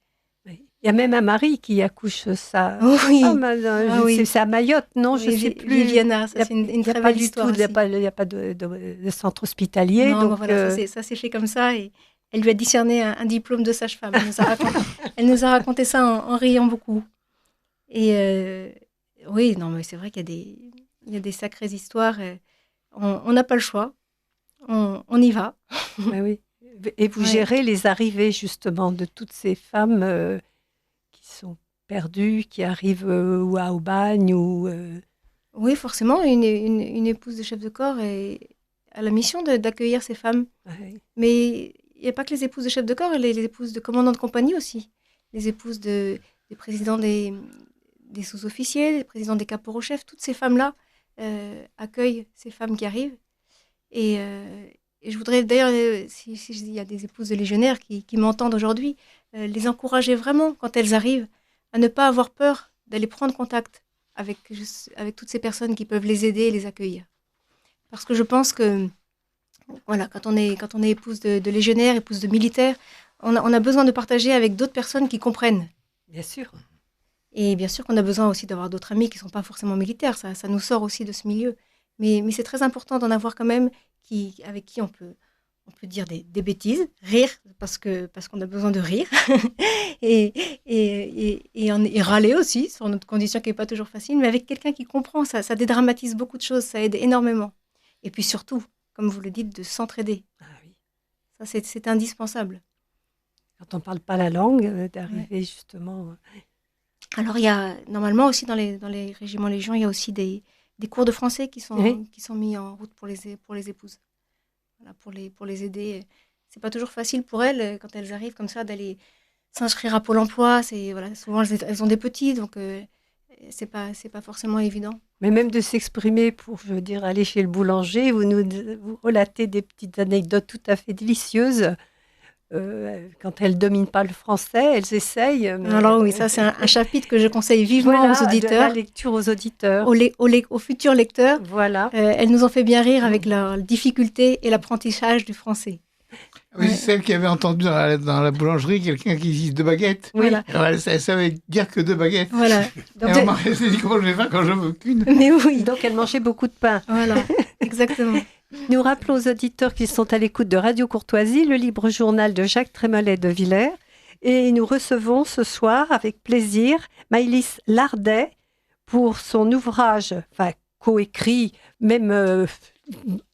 Il y a même un mari qui accouche ça. Oui. C'est à Mayotte, non? Oui, je ne sais plus. Viviana, ça c'est une très belle histoire. Il n'y a pas de centre hospitalier. Non, donc, voilà, ça s'est fait comme ça. Et elle lui a discerné un diplôme de sage-femme. Elle nous a raconté ça en riant beaucoup. Et oui, non, mais c'est vrai qu'il y a des sacrées histoires. On n'a pas le choix. On y va. Mais oui. Et vous gérez les arrivées justement de toutes ces femmes qui sont perdues, qui arrivent ou à Aubagne ou... Oui, forcément, une épouse de chef de corps a la mission d'accueillir ces femmes. Ouais. Mais il n'y a pas que les épouses de chef de corps, les épouses de commandants de compagnie aussi. Les épouses des présidents des sous-officiers, des présidents des caporaux-chefs, toutes ces femmes-là accueillent ces femmes qui arrivent. Et je voudrais d'ailleurs, s'il y a des épouses de légionnaires qui m'entendent aujourd'hui, les encourager vraiment, quand elles arrivent, à ne pas avoir peur d'aller prendre contact avec toutes ces personnes qui peuvent les aider et les accueillir. Parce que je pense que, voilà, quand on est épouse de légionnaire, épouse de militaire, on a besoin de partager avec d'autres personnes qui comprennent. Bien sûr. Et bien sûr qu'on a besoin aussi d'avoir d'autres amis qui ne sont pas forcément militaires, ça nous sort aussi de ce milieu. Mais c'est très important d'en avoir quand même avec qui on peut dire des bêtises, rire, parce qu'on a besoin de rire, et râler aussi sur notre condition qui n'est pas toujours facile, mais avec quelqu'un qui comprend, ça dédramatise beaucoup de choses, ça aide énormément. Et puis surtout, comme vous le dites, de s'entraider. Ah oui. Ça, c'est indispensable. Quand on ne parle pas la langue, d'arriver justement... Alors, il y a, normalement aussi dans les régiments légions, il y a aussi des cours de français qui sont mis en route pour les épouses. Voilà, pour les aider. C'est pas toujours facile pour elles, quand elles arrivent comme ça, d'aller s'inscrire à Pôle emploi. Souvent, elles ont des petits, donc c'est pas forcément évident. Mais même de s'exprimer pour, je veux dire, aller chez le boulanger, vous relatez des petites anecdotes tout à fait délicieuses. Quand elles ne dominent pas le français, elles essayent. Alors oui, ça c'est un chapitre que je conseille vivement aux auditeurs. La lecture aux auditeurs. Aux futurs lecteurs. Voilà. Elles nous ont fait bien rire avec leur difficulté et l'apprentissage du français. Oui, c'est celle qui avait entendu dans la boulangerie quelqu'un qui dit 2 baguettes. Oui. Voilà. Alors elle savait dire que 2 baguettes. Voilà. Donc, elle s'est dit comment je vais faire quand je veux qu'une. Mais oui. Donc elle mangeait beaucoup de pain. Voilà, exactement. Nous rappelons aux auditeurs qui sont à l'écoute de Radio Courtoisie, le libre journal de Jacques Trémollet de Villers. Et nous recevons ce soir, avec plaisir, Maëlys Lardet pour son ouvrage, coécrit, même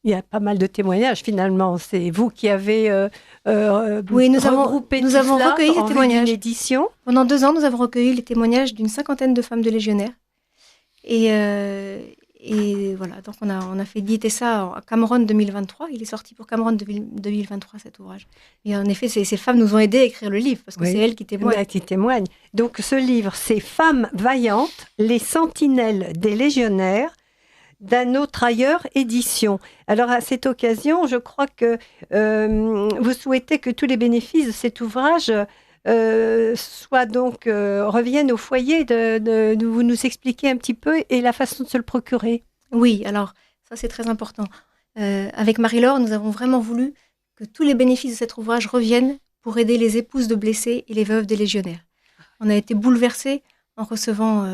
il y a pas mal de témoignages finalement. C'est vous qui avez oui, nous avons recueilli les témoignages. Édition. Pendant 2 ans, nous avons recueilli les témoignages d'une 50aine de femmes de légionnaires. Et voilà, donc on a fait éditer ça à Cameron 2023. Il est sorti pour Cameron 2023, cet ouvrage. Et en effet, ces femmes nous ont aidés à écrire le livre, parce que c'est elles qui témoignent. Donc ce livre, c'est Femmes vaillantes, les sentinelles des légionnaires, d'un autre ailleurs édition. Alors à cette occasion, je crois que vous souhaitez que tous les bénéfices de cet ouvrage reviennent au foyer, de vous nous expliquer un petit peu et la façon de se le procurer. Oui, alors ça c'est très important. Avec Marie-Laure, nous avons vraiment voulu que tous les bénéfices de cet ouvrage reviennent pour aider les épouses de blessés et les veuves des légionnaires. On a été bouleversés en recevant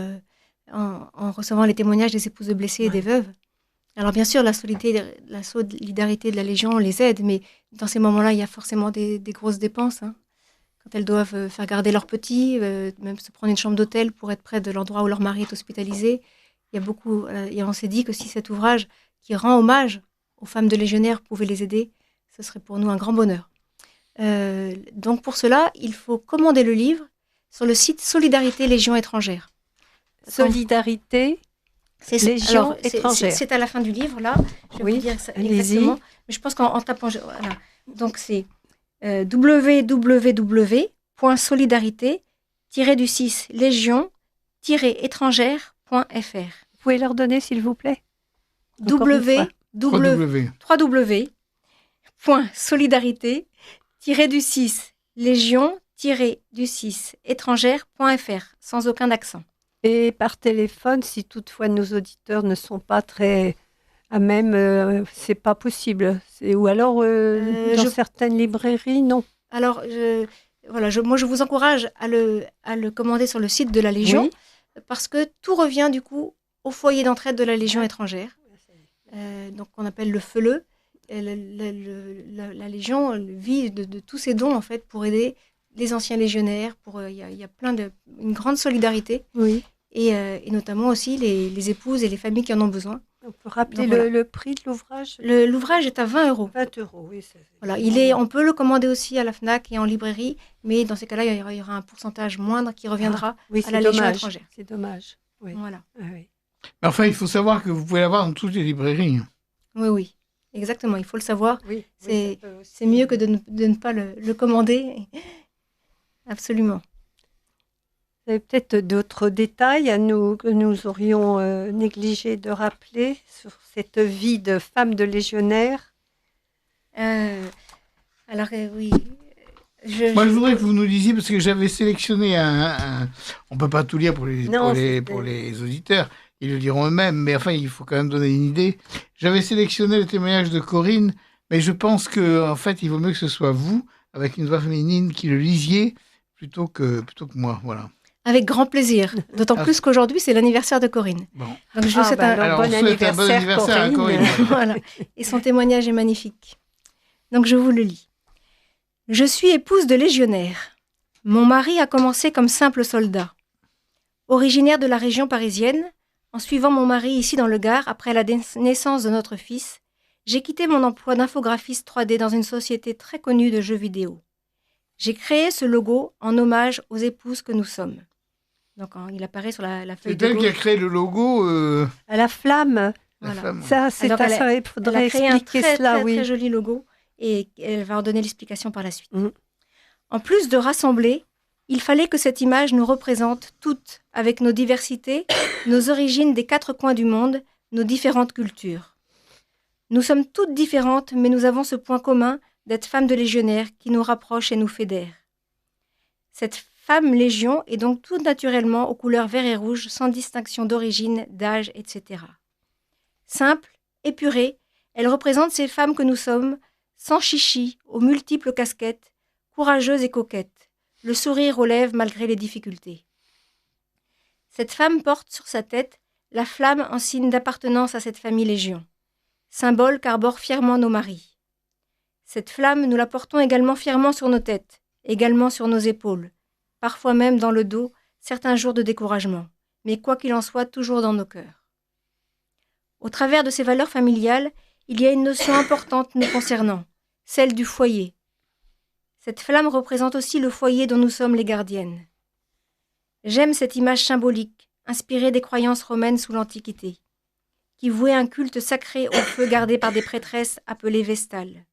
les témoignages des épouses de blessés et des veuves. Alors bien sûr, la solidarité de la Légion les aide, mais dans ces moments-là, il y a forcément des grosses dépenses. Hein. Quand elles doivent faire garder leurs petits, même se prendre une chambre d'hôtel pour être près de l'endroit où leur mari est hospitalisé. Il y a beaucoup, et on s'est dit que si cet ouvrage qui rend hommage aux femmes de légionnaires pouvait les aider, ce serait pour nous un grand bonheur. Donc pour cela, il faut commander le livre sur le site Solidarité Légion étrangère. Solidarité Légion étrangère. C'est à la fin du livre, là. Je vais vous dire ça allez-y. exactement. Mais je pense qu'en tapant... Voilà. Donc c'est www.solidarité-légion-étrangère.fr. Vous pouvez leur donner, s'il vous plaît? www.solidarité-légion-étrangère.fr, sans aucun accent. Et par téléphone, si toutefois nos auditeurs ne sont pas très à même, c'est pas possible. Ou alors, dans certaines librairies, non. Alors, moi, je vous encourage à le commander sur le site de la Légion, parce que tout revient du coup au foyer d'entraide de la Légion étrangère, donc on appelle le FELE. La Légion vit de tous ses dons en fait pour aider les anciens légionnaires. Il y a une grande solidarité, et notamment aussi les épouses et les familles qui en ont besoin. On peut rappeler le prix de l'ouvrage? L'ouvrage est à 20 €. 20 €, oui. Voilà, on peut le commander aussi à la FNAC et en librairie, mais dans ces cas-là, il y aura un pourcentage moindre qui reviendra à la Légion étrangère. C'est dommage. Oui. Voilà. Oui. Mais enfin, il faut savoir que vous pouvez l'avoir dans toutes les librairies. Oui, exactement, il faut le savoir. Oui, c'est mieux que de ne pas le commander. Absolument. Vous avez peut-être d'autres détails que nous aurions négligé de rappeler sur cette vie de femme de légionnaire? Alors, oui. Moi, je voudrais que vous nous disiez, parce que j'avais sélectionné on ne peut pas tout lire pour les auditeurs, ils le liront eux-mêmes, mais enfin, il faut quand même donner une idée. J'avais sélectionné le témoignage de Corinne, mais je pense qu'en fait, il vaut mieux que ce soit vous, avec une voix féminine, qui le lisiez, plutôt que moi, voilà. Avec grand plaisir, d'autant plus qu'aujourd'hui, c'est l'anniversaire de Corinne. Bon. Donc, je vous souhaite un bon anniversaire, à Corinne. Voilà. Et son témoignage est magnifique. Donc, je vous le lis. Je suis épouse de légionnaire. Mon mari a commencé comme simple soldat. Originaire de la région parisienne, en suivant mon mari ici dans le Gard après la naissance de notre fils, j'ai quitté mon emploi d'infographiste 3D dans une société très connue de jeux vidéo. J'ai créé ce logo en hommage aux épouses que nous sommes. Donc, il apparaît sur la feuille de C'est elle gauche. qui a créé le logo. À la flamme. Voilà. Ça, c'est Alors, ça. Il faudrait Elle a créé un expliquer très, cela, très, oui. très joli logo et elle va en donner l'explication par la suite. Mhm. En plus de rassembler, il fallait que cette image nous représente toutes, avec nos diversités, nos origines des 4 coins du monde, nos différentes cultures. Nous sommes toutes différentes, mais nous avons ce point commun d'être femmes de légionnaires qui nous rapproche et nous fédère. Cette femme légion est donc tout naturellement aux couleurs vert et rouge, sans distinction d'origine, d'âge, etc. Simple, épurée, elle représente ces femmes que nous sommes, sans chichi, aux multiples casquettes, courageuses et coquettes, le sourire aux lèvres malgré les difficultés. Cette femme porte sur sa tête la flamme en signe d'appartenance à cette famille légion, symbole qu'arborent fièrement nos maris. Cette flamme, nous la portons également fièrement sur nos têtes, également sur nos épaules, parfois même dans le dos, certains jours de découragement, mais quoi qu'il en soit, toujours dans nos cœurs. Au travers de ces valeurs familiales, il y a une notion importante nous concernant, celle du foyer. Cette flamme représente aussi le foyer dont nous sommes les gardiennes. J'aime cette image symbolique, inspirée des croyances romaines sous l'Antiquité, qui vouait un culte sacré au feu gardé par des prêtresses appelées vestales,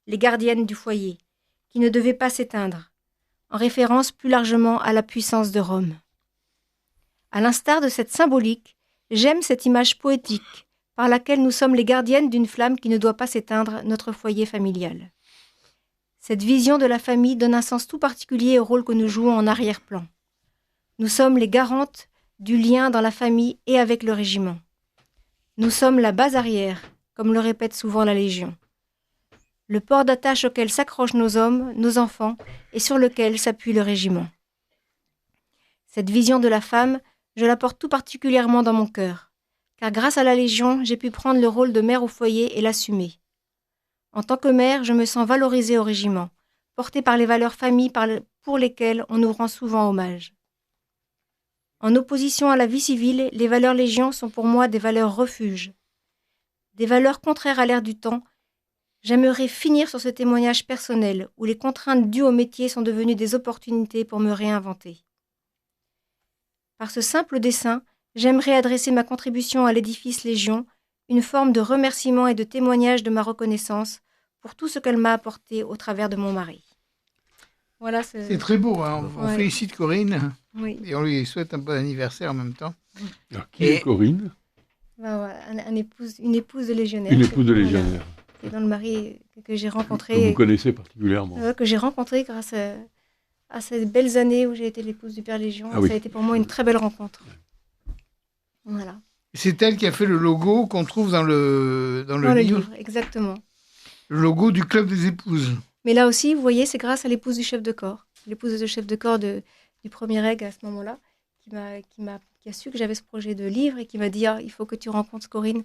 les gardiennes du foyer, qui ne devaient pas s'éteindre, en référence plus largement à la puissance de Rome. À l'instar de cette symbolique, j'aime cette image poétique, par laquelle nous sommes les gardiennes d'une flamme qui ne doit pas s'éteindre, notre foyer familial. Cette vision de la famille donne un sens tout particulier au rôle que nous jouons en arrière-plan. Nous sommes les garantes du lien dans la famille et avec le régiment. Nous sommes la base arrière, comme le répète souvent la Légion. Le port d'attache auquel s'accrochent nos hommes, nos enfants, et sur lequel s'appuie le régiment. Cette vision de la femme, je la porte tout particulièrement dans mon cœur, car grâce à la Légion, j'ai pu prendre le rôle de mère au foyer et l'assumer. En tant que mère, je me sens valorisée au régiment, portée par les valeurs famille pour lesquelles on nous rend souvent hommage. En opposition à la vie civile, les valeurs Légion sont pour moi des valeurs refuge. Des valeurs contraires à l'ère du temps. J'aimerais finir sur ce témoignage personnel où les contraintes dues au métier sont devenues des opportunités pour me réinventer. Par ce simple dessin, j'aimerais adresser ma contribution à l'édifice Légion, une forme de remerciement et de témoignage de ma reconnaissance pour tout ce qu'elle m'a apporté au travers de mon mari. Voilà, c'est très beau, hein. On félicite Corinne et on lui souhaite un bon anniversaire en même temps. Alors, qui est Corinne? Une épouse de légionnaire. Une épouse de légionnaire. Voilà. C'est dans le mari que j'ai rencontré. Que vous connaissez particulièrement. Que j'ai rencontré grâce à ces belles années où j'ai été l'épouse du Père Légion. Ça a été pour moi une très belle rencontre. Voilà. C'est elle qui a fait le logo qu'on trouve dans le livre. Exactement. Le logo du Club des épouses. Mais là aussi, vous voyez, c'est grâce à l'épouse du chef de corps. L'épouse du chef de corps du premier aigle à ce moment-là, qui a su que j'avais ce projet de livre et qui m'a dit il faut que tu rencontres Corinne,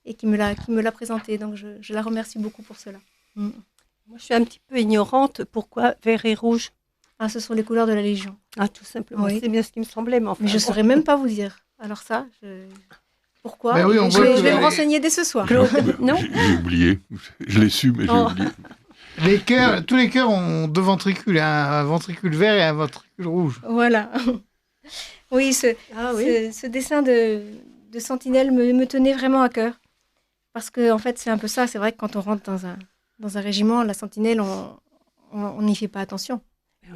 et qui me l'a présenté. Donc je la remercie beaucoup pour cela. Moi, je suis un petit peu ignorante. Pourquoi vert et rouge? Ce sont les couleurs de la Légion. Tout simplement. Oui. C'est bien ce qui me semblait. Mais je ne saurais même pas vous dire. Alors ça, pourquoi ben oui, je vais me renseigner dès ce soir. Non, j'ai oublié. Je l'ai su, mais j'ai oublié. Tous les cœurs ont deux ventricules, un ventricule vert et un ventricule rouge. Voilà. Oui, ce dessin de sentinelle me tenait vraiment à cœur. Parce que, en fait, c'est un peu ça. C'est vrai que quand on rentre dans un régiment, la sentinelle, on n'y fait pas attention.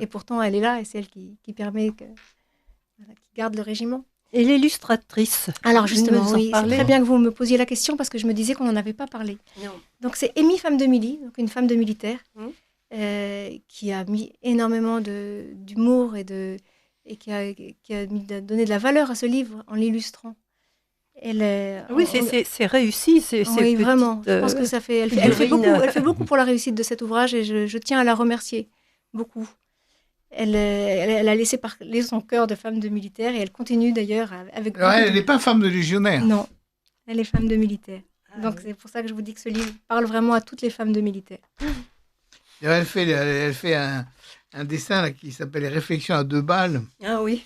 Et pourtant, elle est là et c'est elle qui permet qui garde le régiment. Et l'illustratrice. Alors justement, oui, c'est très bien que vous me posiez la question parce que je me disais qu'on n'en avait pas parlé. Non. Donc c'est Amy Femme de Milly, donc une femme de militaire, qui a mis énormément d'humour et qui a donné de la valeur à ce livre en l'illustrant. Oui, c'est réussi. Oui, vraiment. Je pense que ça fait. Elle fait beaucoup pour la réussite de cet ouvrage et je tiens à la remercier beaucoup. Elle a laissé parler son cœur de femme de militaire et elle continue d'ailleurs avec... Alors elle n'est pas femme de légionnaire. Non, elle est femme de militaire. Donc c'est pour ça que je vous dis que ce livre parle vraiment à toutes les femmes de militaires. Elle fait un dessin là, qui s'appelle « Les réflexions à 2 balles ». Ah oui.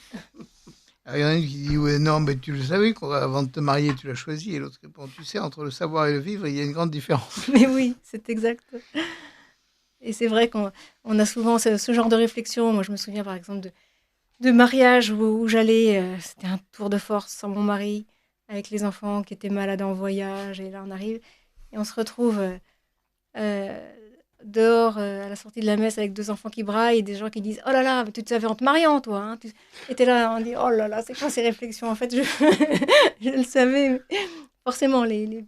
Alors, il y en a une qui dit non, mais tu le savais qu'avant de te marier, tu l'as choisi. Et l'autre répond tu sais, entre le savoir et le vivre, il y a une grande différence. Mais oui, c'est exact. Et c'est vrai qu'on a souvent ce genre de réflexion. Moi, je me souviens par exemple de mariage où j'allais, c'était un tour de force sans mon mari, avec les enfants qui étaient malades en voyage. Et là, on arrive et on se retrouve dehors à la sortie de la messe avec 2 enfants qui braillent et des gens qui disent « Oh là là, tu te savais en te mariant, toi hein ?» Et t'es là, on dit « Oh là là, c'est quoi ces réflexions ?» En fait, je le savais, mais forcément, les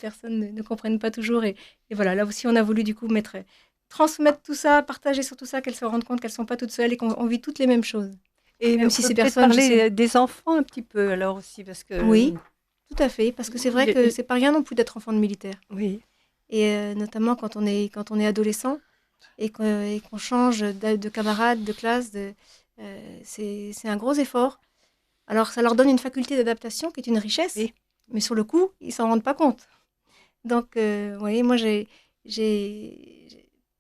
personnes ne comprennent pas toujours. Et voilà, là aussi, on a voulu du coup transmettre tout ça, partager sur tout ça, qu'elles se rendent compte qu'elles ne sont pas toutes seules et qu'on vit toutes les mêmes choses. Et même si ces personnes... parler des enfants un petit peu alors aussi, parce que... Oui, tout à fait, parce que c'est vrai que c'est pas rien non plus d'être enfant de militaire. Oui. Et notamment quand on est adolescent et qu'on change de camarade, de classe, c'est un gros effort. Alors ça leur donne une faculté d'adaptation qui est une richesse, mais sur le coup, ils s'en rendent pas compte. Donc, vous voyez, moi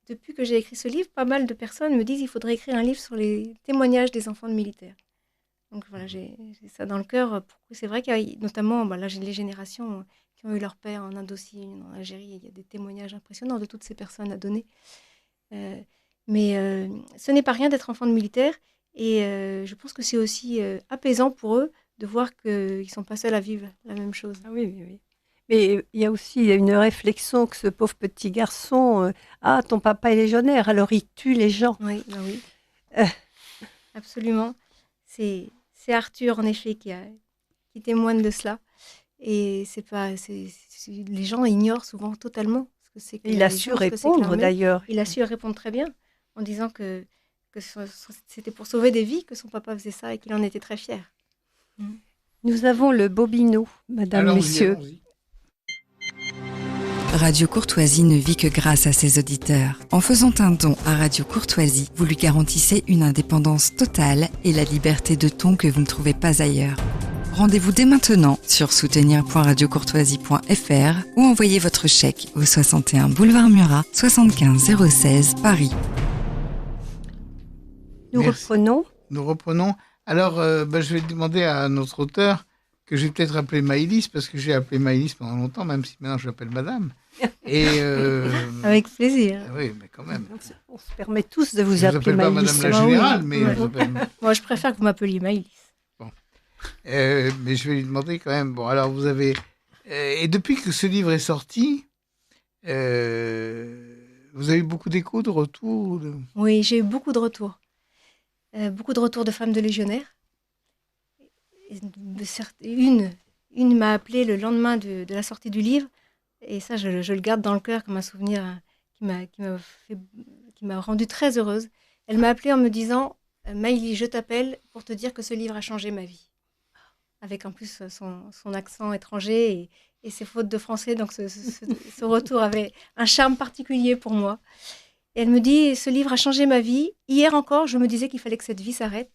depuis que j'ai écrit ce livre, pas mal de personnes me disent qu'il faudrait écrire un livre sur les témoignages des enfants de militaires. Donc voilà, j'ai ça dans le cœur. C'est vrai qu'il y a notamment, là, j'ai les générations qui ont eu leur père en Indochine, en Algérie. Il y a des témoignages impressionnants de toutes ces personnes à donner. Mais ce n'est pas rien d'être enfant de militaire. Et je pense que c'est aussi apaisant pour eux de voir qu'ils ne sont pas seuls à vivre la même chose. Ah oui, oui, oui. Mais il y a aussi une réflexion que ce pauvre petit garçon, ton papa est légionnaire, alors il tue les gens. Oui, bah oui. Absolument. C'est Arthur, en effet, qui témoigne de cela. Et les gens ignorent souvent totalement ce que c'est que Il la a Légion, su ce que c'est que répondre l'armée. d'ailleurs. Il a su répondre très bien en disant que c'était pour sauver des vies que son papa faisait ça et qu'il en était très fier. Nous avons le Bobino, madame, Allons-y, messieurs. allons-y. Radio Courtoisie ne vit que grâce à ses auditeurs. En faisant un don à Radio Courtoisie, vous lui garantissez une indépendance totale et la liberté de ton que vous ne trouvez pas ailleurs. Rendez-vous dès maintenant sur soutenir.radiocourtoisie.fr ou envoyez votre chèque au 61 boulevard Murat, 75 016 Paris. Nous Merci. reprenons. Nous reprenons. Alors, je vais demander à notre auteur, que je vais peut-être appeler Maëlys, parce que j'ai appelé Maëlys pendant longtemps, même si maintenant je l'appelle Madame. Et, Avec plaisir. oui, mais quand même. On se permet tous de vous Je vous appeler appelle pas Maëlys. Madame la Ah oui. Générale, mais Ouais. je vous appelle- Moi, je préfère que vous m'appeliez Maëlys. mais je vais lui demander quand même. Bon, alors vous avez. Et depuis que ce livre est sorti, vous avez eu beaucoup d'échos, de retours Oui, j'ai eu beaucoup de retours. Beaucoup de retours de femmes de légionnaires. Une m'a appelé le lendemain de la sortie du livre. Et ça, je le garde dans le cœur comme un souvenir qui m'a rendue très heureuse. Elle m'a appelé en me disant « Maëlys, je t'appelle pour te dire que ce livre a changé ma vie. » Avec en plus son accent étranger et ses fautes de français. Donc ce retour avait un charme particulier pour moi. Et elle me dit « Ce livre a changé ma vie. Hier encore, je me disais qu'il fallait que cette vie s'arrête.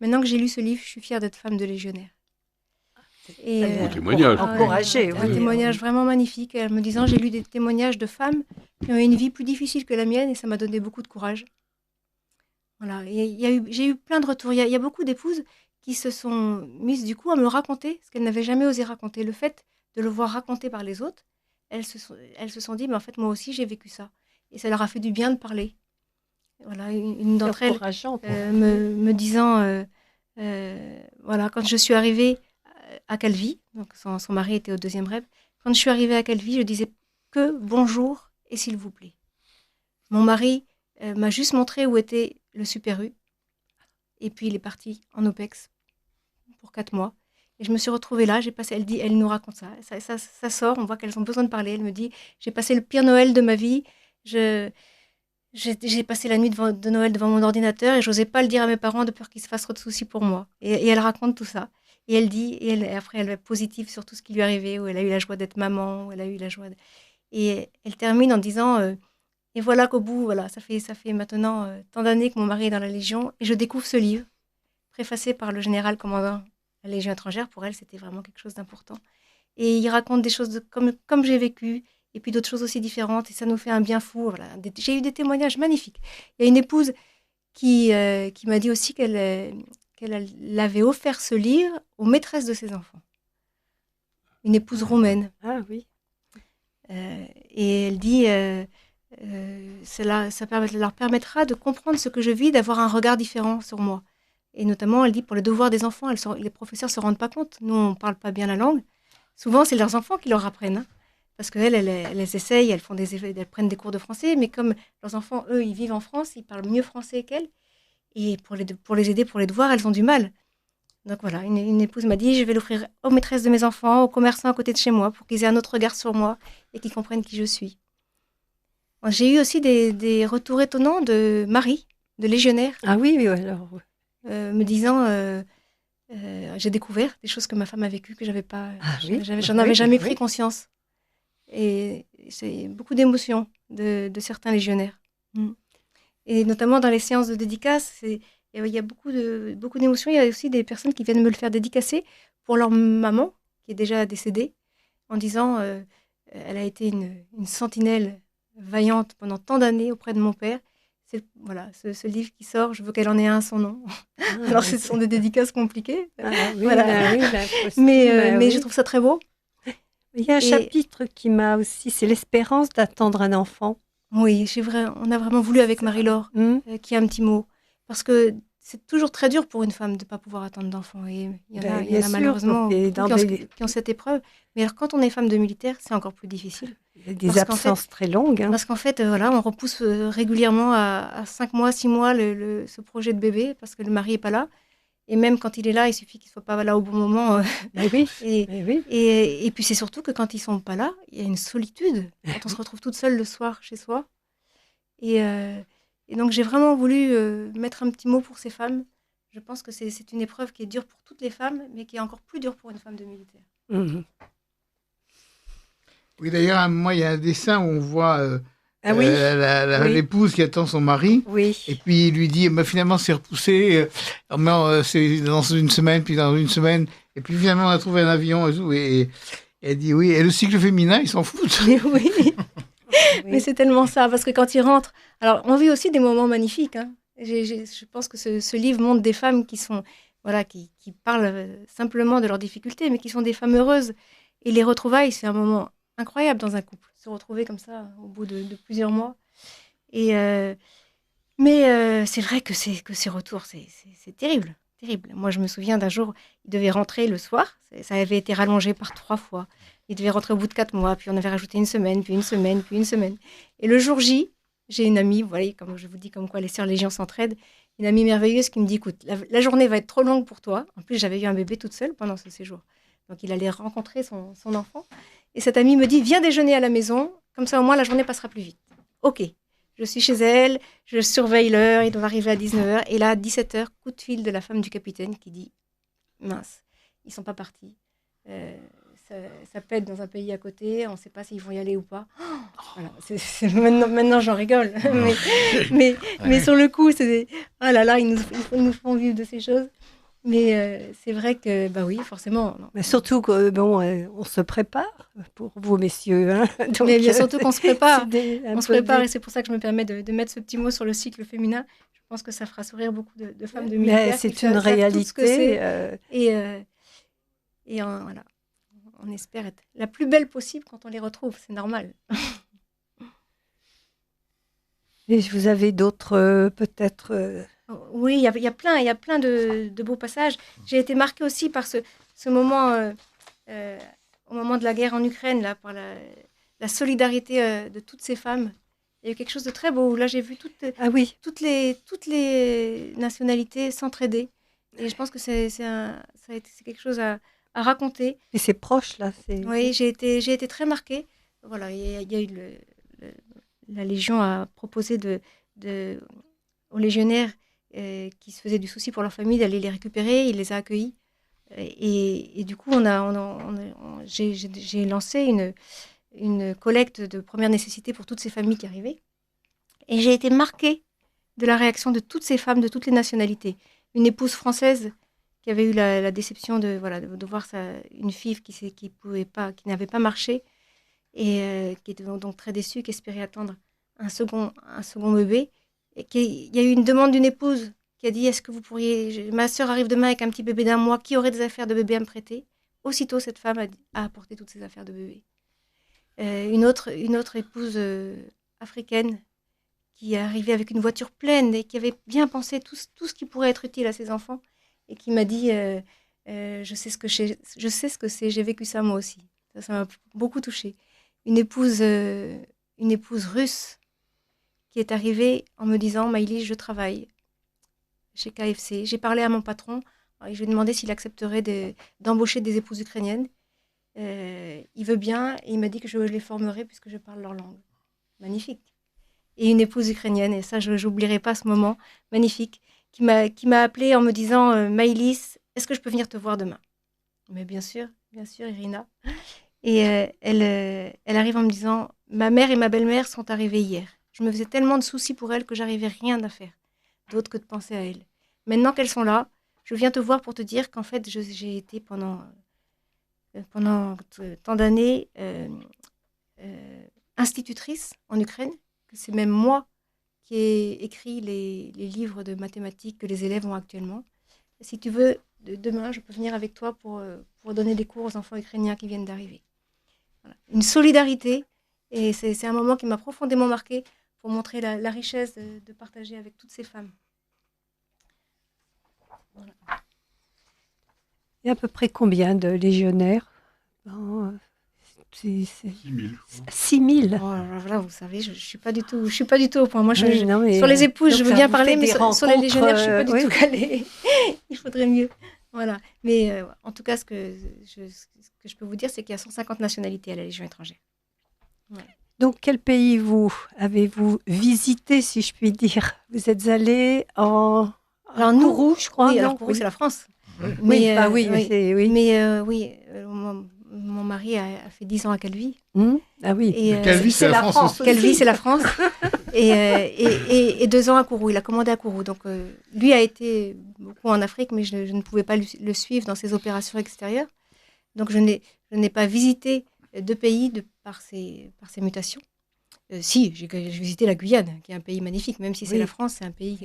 Maintenant que j'ai lu ce livre, je suis fière d'être femme de légionnaire. » Et Beau témoignage. Encouragé, un oui. témoignage vraiment magnifique. Elle me disant, j'ai lu des témoignages de femmes qui ont eu une vie plus difficile que la mienne et ça m'a donné beaucoup de courage. Voilà. J'ai eu plein de retours. Il y a beaucoup d'épouses qui se sont mises du coup à me raconter ce qu'elles n'avaient jamais osé raconter. Le fait de le voir raconté par les autres, elles se sont dit, mais en fait, moi aussi, j'ai vécu ça. Et ça leur a fait du bien de parler. Voilà, une d'entre elles me disant, voilà, quand je suis arrivée à Calvi, donc son mari était au 2e REB, quand je suis arrivée à Calvi, je disais que bonjour et s'il vous plaît. Mon mari m'a juste montré où était le Super U, et puis il est parti en OPEX pour 4 mois. Et je me suis retrouvée là, elle nous raconte ça sort, on voit qu'elles ont besoin de parler. Elle me dit, j'ai passé le pire Noël de ma vie, j'ai passé la nuit de Noël devant mon ordinateur et j'osais pas le dire à mes parents de peur qu'ils se fassent trop de soucis pour moi. Et elle raconte tout ça. Et elle dit, après elle est positive sur tout ce qui lui est arrivé, où elle a eu la joie d'être maman, où elle a eu la joie Et elle termine en disant, et voilà qu'au bout, voilà, ça fait maintenant tant d'années que mon mari est dans la Légion, et je découvre ce livre, préfacé par le général commandant de la Légion étrangère. Pour elle, c'était vraiment quelque chose d'important. Et il raconte des choses comme j'ai vécu, et puis d'autres choses aussi différentes, et ça nous fait un bien fou. Voilà. J'ai eu des témoignages magnifiques. Il y a une épouse qui m'a dit aussi qu'elle avait offert ce livre aux maîtresses de ses enfants. Une épouse roumaine. Ah oui. Et elle dit, ça leur permettra de comprendre ce que je vis, d'avoir un regard différent sur moi. Et notamment, elle dit, pour les devoirs des enfants, les professeurs ne se rendent pas compte. Nous, on ne parle pas bien la langue. Souvent, c'est leurs enfants qui leur apprennent. Hein, parce qu'elles, elles essayent, elles prennent des cours de français, mais comme leurs enfants, eux, ils vivent en France, ils parlent mieux français qu'elles. Et pour les aider pour les devoirs, elles ont du mal. Donc voilà, une épouse m'a dit, je vais l'offrir aux maîtresses de mes enfants, aux commerçants à côté de chez moi, pour qu'ils aient un autre regard sur moi et qu'ils comprennent qui je suis. J'ai eu aussi des retours étonnants de Marie, de légionnaire. Ah oui, alors. Me disant, j'ai découvert des choses que ma femme a vécues, que j'en avais jamais pris conscience. Et c'est beaucoup d'émotions de certains légionnaires. Et notamment dans les séances de dédicace, il y a beaucoup d'émotions. Il y a aussi des personnes qui viennent me le faire dédicacer pour leur maman, qui est déjà décédée, en disant elle a été une sentinelle vaillante pendant tant d'années auprès de mon père. Voilà, ce livre qui sort, je veux qu'elle en ait un à son nom. Alors, ce sont des dédicaces compliquées. Ah, oui, voilà. Mais je trouve ça très beau. Il y a un chapitre qui m'a aussi, c'est l'espérance d'attendre un enfant. Oui, on a vraiment voulu avec Marie-Laure qu'il y ait un petit mot. Parce que c'est toujours très dur pour une femme de ne pas pouvoir attendre d'enfant. Et il y en a malheureusement qui ont cette épreuve. Mais alors, quand on est femme de militaire, c'est encore plus difficile. Il y a des absences très longues. Hein. Parce qu'en fait, on repousse régulièrement à 5 mois, 6 mois ce projet de bébé parce que le mari n'est pas là. Et même quand il est là, il suffit qu'il ne soit pas là au bon moment. Mais oui, Et, mais oui. et puis c'est surtout que quand ils ne sont pas là, il y a une solitude. Quand on se retrouve toute seule le soir chez soi. Et donc j'ai vraiment voulu mettre un petit mot pour ces femmes. Je pense que c'est une épreuve qui est dure pour toutes les femmes, mais qui est encore plus dure pour une femme de militaire. Mhm. Oui, d'ailleurs, à un moment, il y a un dessin où on voit Ah oui, oui. l'épouse qui attend son mari. Oui. Et puis il lui dit, finalement, c'est repoussé. C'est dans une semaine, puis dans une semaine. Et puis finalement, on a trouvé un avion et tout. Et elle dit, oui. Et le cycle féminin, ils s'en foutent. Mais oui, mais c'est tellement ça, parce que quand ils rentrent... Alors, on vit aussi des moments magnifiques. Hein. Je pense que ce livre montre des femmes qui sont... Voilà, qui parlent simplement de leurs difficultés, mais qui sont des femmes heureuses. Et les retrouvailles, c'est un moment incroyable dans un couple. Se retrouver comme ça au bout de plusieurs mois. Mais c'est vrai que ces retours, c'est terrible, terrible. Moi, je me souviens d'un jour, il devait rentrer le soir. Ça avait été rallongé par 3 fois. Il devait rentrer au bout de 4 mois, puis on avait rajouté une semaine, puis une semaine, puis une semaine. Et le jour J, j'ai une amie, vous voyez, comme je vous dis, comme quoi les sœurs Légion s'entraident, une amie merveilleuse qui me dit, écoute, la journée va être trop longue pour toi. En plus, j'avais eu un bébé toute seule pendant ce séjour. Donc, il allait rencontrer son enfant. Et cette amie me dit, viens déjeuner à la maison, comme ça au moins la journée passera plus vite. Ok, je suis chez elle, je surveille l'heure, il doit arriver à 19h. Et là, à 17h, coup de fil de la femme du capitaine qui dit, mince, ils ne sont pas partis. Ça pète dans un pays à côté, on ne sait pas s'ils vont y aller ou pas. Voilà, maintenant j'en rigole. mais sur le coup, oh là là, ils nous font vivre de ces choses. Mais c'est vrai que, bah oui, forcément. Non. Mais surtout on se prépare pour vous, messieurs. Hein. Donc, mais bien surtout qu'on se prépare. On se prépare des... et c'est pour ça que je me permets de mettre ce petit mot sur le cycle féminin. Je pense que ça fera sourire beaucoup de femmes de militaires. C'est une réalité. Voilà. On espère être la plus belle possible quand on les retrouve, c'est normal. Et vous avez d'autres, peut-être... Oui, il y a plein de beaux passages. J'ai été marquée aussi par ce moment, au moment de la guerre en Ukraine, là, par la solidarité de toutes ces femmes. Il y a eu quelque chose de très beau. Là, j'ai vu toutes les nationalités s'entraider. Et je pense que c'est quelque chose à raconter. Et c'est proche, là. Oui, j'ai été très marquée. Voilà, il y a eu la Légion a proposé aux légionnaires qui se faisaient du souci pour leur famille d'aller les récupérer. Il les a accueillis. Et du coup, j'ai lancé une collecte de première nécessité pour toutes ces familles qui arrivaient. Et j'ai été marquée de la réaction de toutes ces femmes, de toutes les nationalités. Une épouse française qui avait eu la déception de voir une fille qui n'avait pas marché et qui était donc très déçue, qui espérait attendre un second bébé. Et il y a eu une demande d'une épouse qui a dit, est-ce que vous pourriez... Ma sœur arrive demain avec un petit bébé d'1 mois, qui aurait des affaires de bébé à me prêter? Aussitôt, cette femme a apporté toutes ses affaires de bébé. Une autre épouse africaine qui est arrivée avec une voiture pleine et qui avait bien pensé tout ce qui pourrait être utile à ses enfants et qui m'a dit je sais ce que c'est, j'ai vécu ça moi aussi. Ça m'a beaucoup touchée. Une épouse russe qui est arrivée en me disant, Maïlis, je travaille chez KFC. J'ai parlé à mon patron, je lui ai demandé s'il accepterait d'embaucher des épouses ukrainiennes. Il veut bien et il m'a dit que je les formerai puisque je parle leur langue. Magnifique. Et une épouse ukrainienne, et ça je n'oublierai pas ce moment, magnifique, qui m'a appelée en me disant, Maïlis, est-ce que je peux venir te voir demain? Mais bien sûr, Irina. Et elle arrive en me disant, ma mère et ma belle-mère sont arrivées hier. Je me faisais tellement de soucis pour elles que j'arrivais rien à faire, d'autre que de penser à elles. Maintenant qu'elles sont là, je viens te voir pour te dire qu'en fait, j'ai été pendant tant d'années institutrice en Ukraine, que c'est même moi qui ai écrit les livres de mathématiques que les élèves ont actuellement. Et si tu veux, demain, je peux venir avec toi pour donner des cours aux enfants ukrainiens qui viennent d'arriver. Voilà. Une solidarité, et c'est un moment qui m'a profondément marquée pour montrer la richesse de partager avec toutes ces femmes. Voilà. Il y a à peu près combien de légionnaires C'est 6000. 6000. Oh, là, vous savez, je suis pas du tout au point. Moi, Oui, non, mais, sur les épouses, donc je veux ça bien vous parler, fait mais des sur les légionnaires, je suis pas rencontres, du tout calée. Il faudrait mieux. Voilà. Mais en tout cas, ce que je peux vous dire, c'est qu'il y a 150 nationalités à la Légion étrangère. Ouais. Donc, quel pays avez-vous visité, si je puis dire? Vous êtes allé en Alors, nous, Kourou, je crois. oui, non alors Kourou, c'est la France. Oui, Mais, bah oui, oui. c'est- oui. Mais mon mari a fait 10 ans à Calvi. Ah oui. Et, Calvi, c'est la France aussi. Calvi, c'est la France. et 2 ans à Kourou. Il a commandé à Kourou. Donc, lui a été beaucoup en Afrique, mais je ne pouvais pas le suivre dans ses opérations extérieures. Donc, je n'ai pas visité de pays par ses mutations. Si, j'ai visité la Guyane, qui est un pays magnifique. Même si c'est Oui. la France, c'est un pays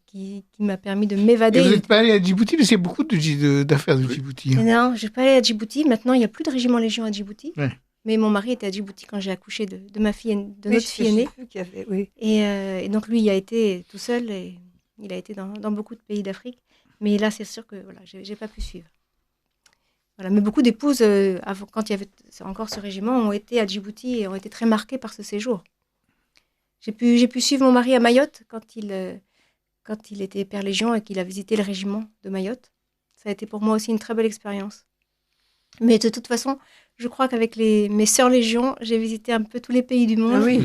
qui m'a permis de Et m'évader. vous n'êtes pas allé à Djibouti, parce qu'il y a beaucoup d'affaires de Djibouti. Et non, je ne vais pas aller à Djibouti. Maintenant, il n'y a plus de régiment Légion à Djibouti. Ouais. Mais mon mari était à Djibouti quand j'ai accouché de ma fille, de Oui, notre fille aînée. j'ai vu qu'il y avait- oui. Et donc, lui, il a été tout seul. Et il a été dans beaucoup de pays d'Afrique. Mais là, c'est sûr que voilà, je n'ai pas pu suivre. Voilà. Mais beaucoup d'épouses, quand il y avait encore ce régiment, ont été à Djibouti et ont été très marquées par ce séjour. J'ai pu suivre mon mari à Mayotte quand il était père Légion et qu'il a visité le régiment de Mayotte. Ça a été pour moi aussi une très belle expérience. Mais de toute façon, je crois qu'avec mes sœurs Légion, j'ai visité un peu tous les pays du monde Ah oui.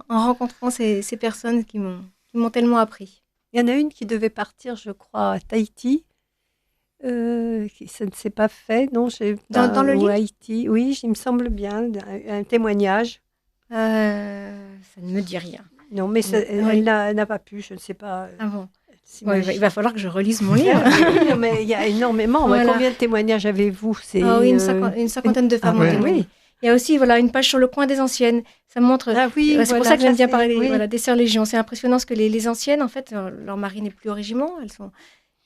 en rencontrant ces personnes qui m'ont tellement appris. Il y en a une qui devait partir, je crois, à Tahiti. Ça ne s'est pas fait, non? Dans le ou livre Haïti, oui, il me semble bien, un témoignage. Ça ne me dit rien. Non, mais Oui. elle n'a pas pu, je ne sais pas. Ah bon. s'imaginer. Il va falloir que je relise mon livre. Oui, mais il y a énormément. Voilà. Combien de témoignages avez-vous? Ah oui, une cinquantaine de femmes Ah ont ouais. témoigné. Oui. Il y a aussi une page sur le coin des anciennes. Ça montre. Ah oui, C'est pour ça que j'aime bien parler oui. des sœurs Légion. C'est impressionnant ce que les anciennes, en fait, leur mari n'est plus au régiment.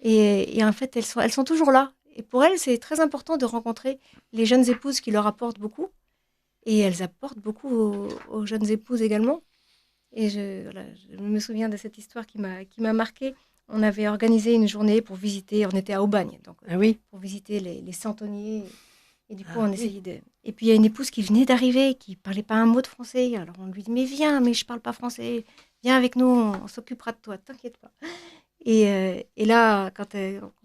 Et en fait, elles sont toujours là. Et pour elles, c'est très important de rencontrer les jeunes épouses qui leur apportent beaucoup. Et elles apportent beaucoup aux jeunes épouses également. Et je me souviens de cette histoire qui m'a marquée. On avait organisé une journée pour visiter, on était à Aubagne, donc Ah oui. pour visiter les centeniers. Et du coup, Ah on oui. essayait de... Et puis, il y a une épouse qui venait d'arriver, qui ne parlait pas un mot de français. Alors, on lui dit, mais viens, mais je ne parle pas français. Viens avec nous, on s'occupera de toi, t'inquiète pas. Et là, quand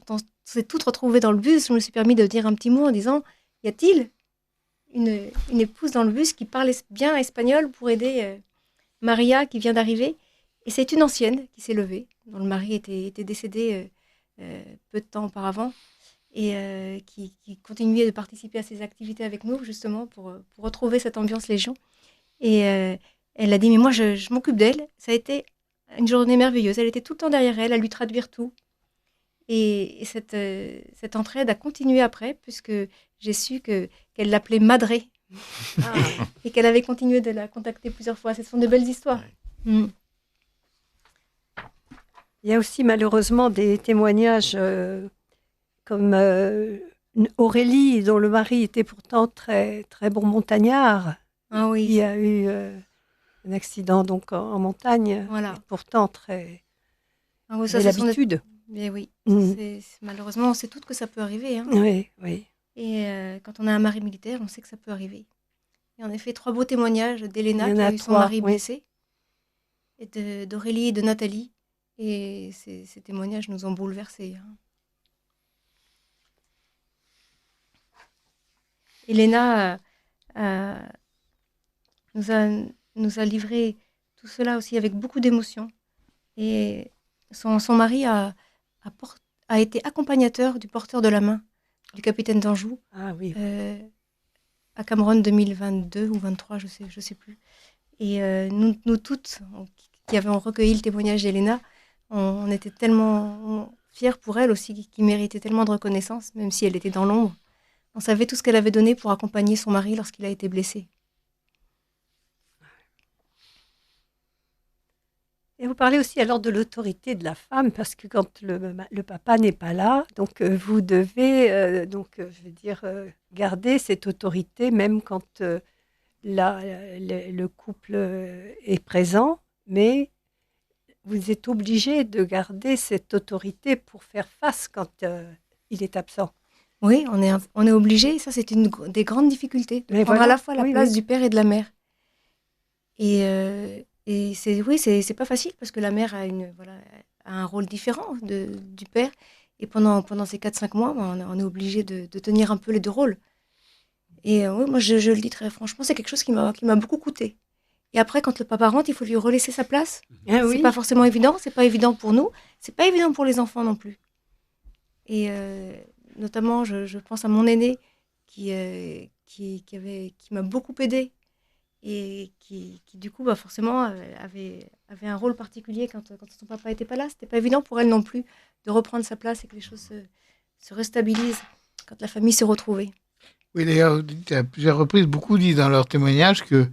on s'est toutes retrouvées dans le bus, je me suis permis de dire un petit mot en disant, y a-t-il une épouse dans le bus qui parle bien espagnol pour aider Maria qui vient d'arriver? Et c'est une ancienne qui s'est levée, dont le mari était décédé peu de temps auparavant, et qui continuait de participer à ces activités avec nous, justement, pour retrouver cette ambiance Légion. Et elle a dit, mais moi, je m'occupe d'elle. Ça a été une journée merveilleuse. Elle était tout le temps derrière elle, à lui traduire tout. Et cette entraide a continué après, puisque j'ai su qu'elle l'appelait Madré, et qu'elle avait continué de la contacter plusieurs fois. Ce sont de belles histoires. Mm. Il y a aussi malheureusement des témoignages comme Aurélie, dont le mari était pourtant très, très bon montagnard. Ah oui. Il y a eu un accident donc en montagne. Voilà. Et pourtant très Ah oui, ça, belle ce sont des- habitude. Mais oui, Mm. malheureusement, on sait toutes que ça peut arriver. Hein. Oui, oui. Et quand on a un mari militaire, on sait que ça peut arriver. Et en effet, 3 beaux témoignages d'Elena Il y en qui a a eu son 3, mari oui. blessé, et d'Aurélie et de Nathalie. Et ces témoignages nous ont bouleversés. Hein. Elena nous a livré tout cela aussi avec beaucoup d'émotion. Et son mari a été accompagnateur du porteur de la main du capitaine d'Anjou Ah oui. à Cameroun 2022 ou 23, je sais plus. Et nous toutes qui avons recueilli le témoignage d'Elena, on était tellement fiers pour elle aussi, qui méritait tellement de reconnaissance, même si elle était dans l'ombre. On savait tout ce qu'elle avait donné pour accompagner son mari lorsqu'il a été blessé. Et vous parlez aussi alors de l'autorité de la femme, parce que quand le papa n'est pas là, donc vous devez, je veux dire, garder cette autorité, même quand le couple est présent, mais vous êtes obligé de garder cette autorité pour faire face quand il est absent. Oui, on est obligé. Ça, c'est une des grandes difficultés, de Mais prendre voilà. à la fois la Oui, place oui. du père et de la mère. Et c'est pas facile parce que la mère a un rôle différent du père. Et pendant ces 4-5 mois, on est obligé de tenir un peu les deux rôles. Et oui, moi, je le dis très franchement, c'est quelque chose qui m'a beaucoup coûté. Et après, quand le papa rentre, il faut lui relaisser sa place. Ah C'est oui. pas forcément évident, c'est pas évident pour nous, c'est pas évident pour les enfants non plus. Et notamment, je pense à mon aîné qui m'a beaucoup aidée et qui du coup, forcément, avait un rôle particulier quand son papa n'était pas là. C'était pas évident pour elle non plus de reprendre sa place et que les choses se restabilisent quand la famille s'est retrouvée. Oui, d'ailleurs, à plusieurs reprises, beaucoup disent dans leur témoignage que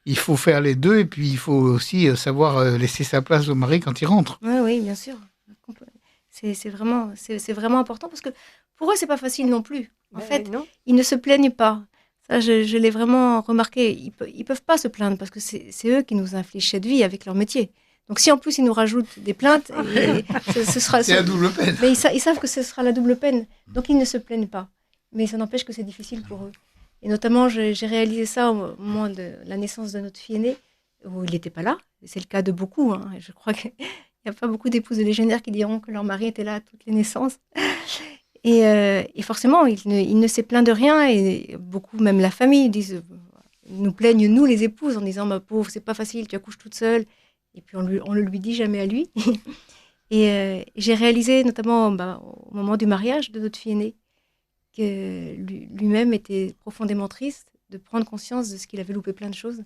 il faut faire les deux et puis il faut aussi savoir laisser sa place au mari quand il rentre. Oui, bien sûr. C'est vraiment important parce que pour eux, c'est pas facile non plus. En fait, non. ils ne se plaignent pas. Ça, je l'ai vraiment remarqué. Ils peuvent pas se plaindre parce que c'est eux qui nous infligent cette vie avec leur métier. Donc si en plus ils nous rajoutent des plaintes, ce sera... C'est la double peine. Mais ils savent que ce sera la double peine. Donc ils ne se plaignent pas. Mais ça n'empêche que c'est difficile pour eux. Et notamment, j'ai réalisé ça au moment de la naissance de notre fille aînée, où il n'était pas là. C'est le cas de beaucoup. Hein. Je crois qu'il n'y a pas beaucoup d'épouses de légionnaires qui diront que leur mari était là à toutes les naissances. Et forcément, il ne s'est plaint de rien. Et beaucoup, même la famille, nous plaignent, nous les épouses, en disant « Ma pauvre, c'est pas facile, tu accouches toute seule. » Et puis on ne lui dit jamais à lui. Et j'ai réalisé, notamment au moment du mariage de notre fille aînée, que lui-même était profondément triste de prendre conscience de ce qu'il avait loupé plein de choses.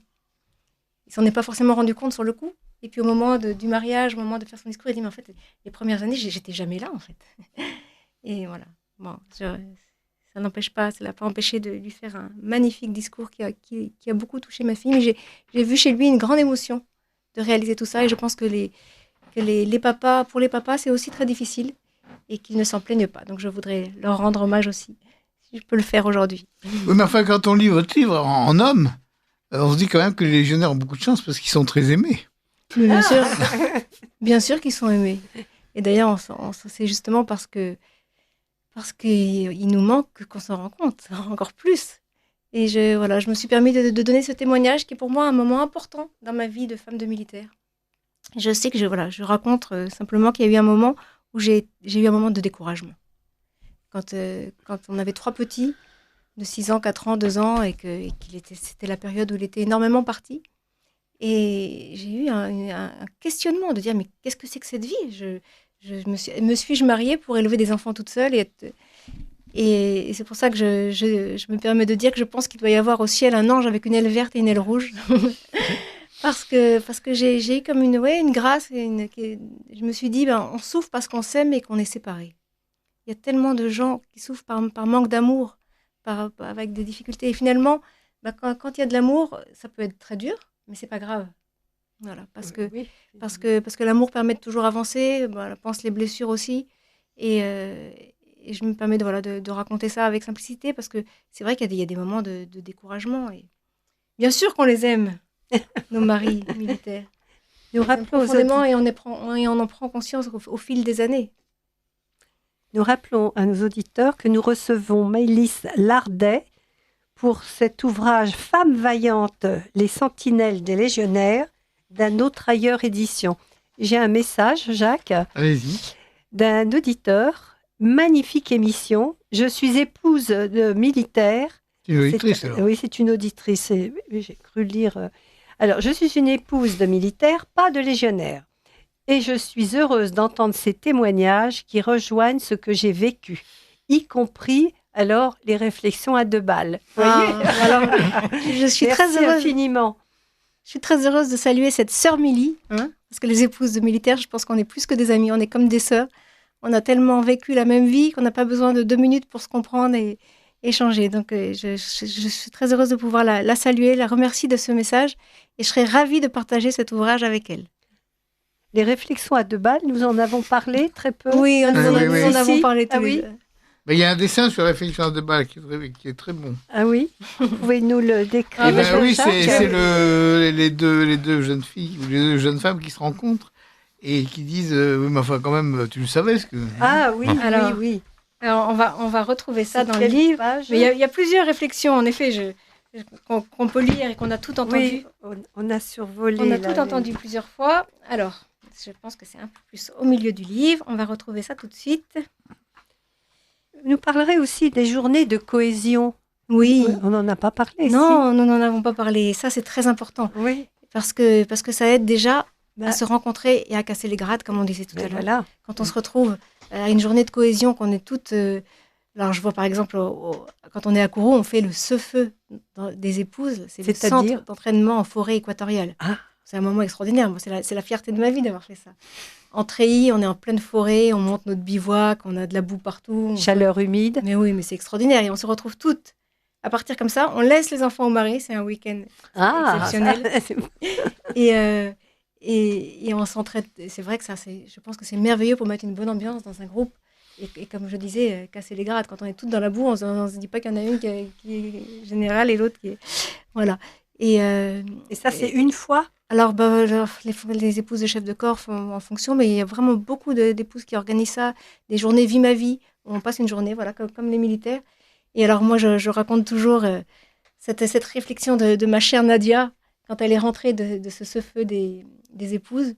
Il s'en est pas forcément rendu compte sur le coup. Et puis au moment du mariage, au moment de faire son discours, il dit « Mais en fait, les premières années, j'étais jamais là, en fait. » Et voilà. Bon, ça n'empêche pas, ça l'a pas empêché de lui faire un magnifique discours qui a beaucoup touché ma fille. Mais j'ai vu chez lui une grande émotion de réaliser tout ça. Et je pense que les papas, pour les papas, c'est aussi très difficile. Et qu'ils ne s'en plaignent pas. Donc je voudrais leur rendre hommage aussi, si je peux le faire aujourd'hui. Oui, mais enfin, quand on lit votre livre en homme, on se dit quand même que les légionnaires ont beaucoup de chance parce qu'ils sont très aimés. Mais bien sûr qu'ils sont aimés. Et d'ailleurs, c'est justement parce qu'il nous manque qu'on s'en rend compte, encore plus. Et je me suis permis de donner ce témoignage qui est pour moi un moment important dans ma vie de femme de militaire. Je sais que je raconte simplement qu'il y a eu un moment où j'ai eu un moment de découragement. Quand on avait 3 petits, de 6 ans, 4 ans, 2 ans, et c'était la période où il était énormément parti. Et j'ai eu un questionnement de dire, mais qu'est-ce que c'est que cette vie ? Me suis-je mariée pour élever des enfants toute seule et c'est pour ça que je me permets de dire que je pense qu'il doit y avoir au ciel un ange avec une aile verte et une aile rouge. Parce que j'ai eu comme une grâce. Je me suis dit, on souffre parce qu'on s'aime et qu'on est séparés. Il y a tellement de gens qui souffrent par manque d'amour, avec des difficultés. Et finalement, quand il y a de l'amour, ça peut être très dur, mais c'est pas grave. Voilà, parce que l'amour permet de toujours avancer, pense les blessures aussi. Et je me permets de raconter ça avec simplicité, parce que c'est vrai qu'il y a des moments de découragement. Et bien sûr qu'on les aime. Nos maris militaires. Nous rappelons profondément et on en prend conscience au fil des années. Nous rappelons à nos auditeurs que nous recevons Maëlys Lardet pour cet ouvrage Femmes vaillantes, les sentinelles des légionnaires d'un autre ailleurs édition. J'ai un message, Jacques, Allez-y. d'un auditeur. Magnifique émission. Je suis épouse de militaire. C'est une auditrice, alors. Oui, c'est une auditrice. J'ai cru lire. Alors, je suis une épouse de militaire, pas de légionnaire. Et je suis heureuse d'entendre ces témoignages qui rejoignent ce que j'ai vécu, y compris, alors, les réflexions à 2 balles. Alors, je suis très heureuse. Infiniment. Je suis très heureuse de saluer cette sœur Milly, parce que les épouses de militaires, je pense qu'on est plus que des amis, on est comme des sœurs. On a tellement vécu la même vie qu'on n'a pas besoin de 2 minutes pour se comprendre et échanger. Donc, je suis très heureuse de pouvoir la saluer, la remercier de ce message et je serais ravie de partager cet ouvrage avec elle. Les réflexions à 2 balles, nous en avons parlé très peu. Oui, nous en avons parlé tous oui. les deux. Mais il y a un dessin sur Réflexion à 2 balles qui est très bon. Ah oui, vous pouvez nous le décrire. Oui, Jacques c'est les deux jeunes filles ou les 2 jeunes femmes qui se rencontrent et qui disent oui, mais enfin quand même tu le savais ce que. Ah oui, Alors, oui. Alors, on va retrouver ça dans le livre. Mais il y a plusieurs réflexions, en effet, qu'on peut lire et qu'on a tout entendu. Oui, on a survolé. On a tout entendu plusieurs fois. Alors, je pense que c'est un peu plus au milieu du livre. On va retrouver ça tout de suite. Vous nous parlerez aussi des journées de cohésion. Oui. On n'en a pas parlé. Non, nous n'en avons pas parlé. Ça, c'est très important. Oui. Parce que ça aide déjà à se rencontrer et à casser les grades, comme on disait tout à l'heure. Voilà. Quand on se retrouve à une journée de cohésion, qu'on est toutes... alors, je vois par exemple, quand on est à Kourou, on fait le ce-feu des épouses. C'est le centre d'entraînement en forêt équatoriale. Ah. C'est un moment extraordinaire. Moi, c'est la fierté de ma vie d'avoir fait ça. En treillis, on est en pleine forêt, on monte notre bivouac, on a de la boue partout. Chaleur humide. Mais oui, mais c'est extraordinaire. Et on se retrouve toutes à partir comme ça. On laisse les enfants au mari. C'est un week-end exceptionnel. Et on s'entraide. C'est vrai que je pense que c'est merveilleux pour mettre une bonne ambiance dans un groupe. Et comme je disais, casser les grades. Quand on est toutes dans la boue, on ne se dit pas qu'il y en a une qui est générale et l'autre qui est... Voilà. Et ça, c'est une fois? Alors, les épouses de chefs de corps font en fonction, mais il y a vraiment beaucoup d'épouses qui organisent ça. Des journées vie ma vie, où on passe une journée, voilà, comme les militaires. Et alors, moi, je raconte toujours cette réflexion de ma chère Nadia, quand elle est rentrée de ce feu des épouses.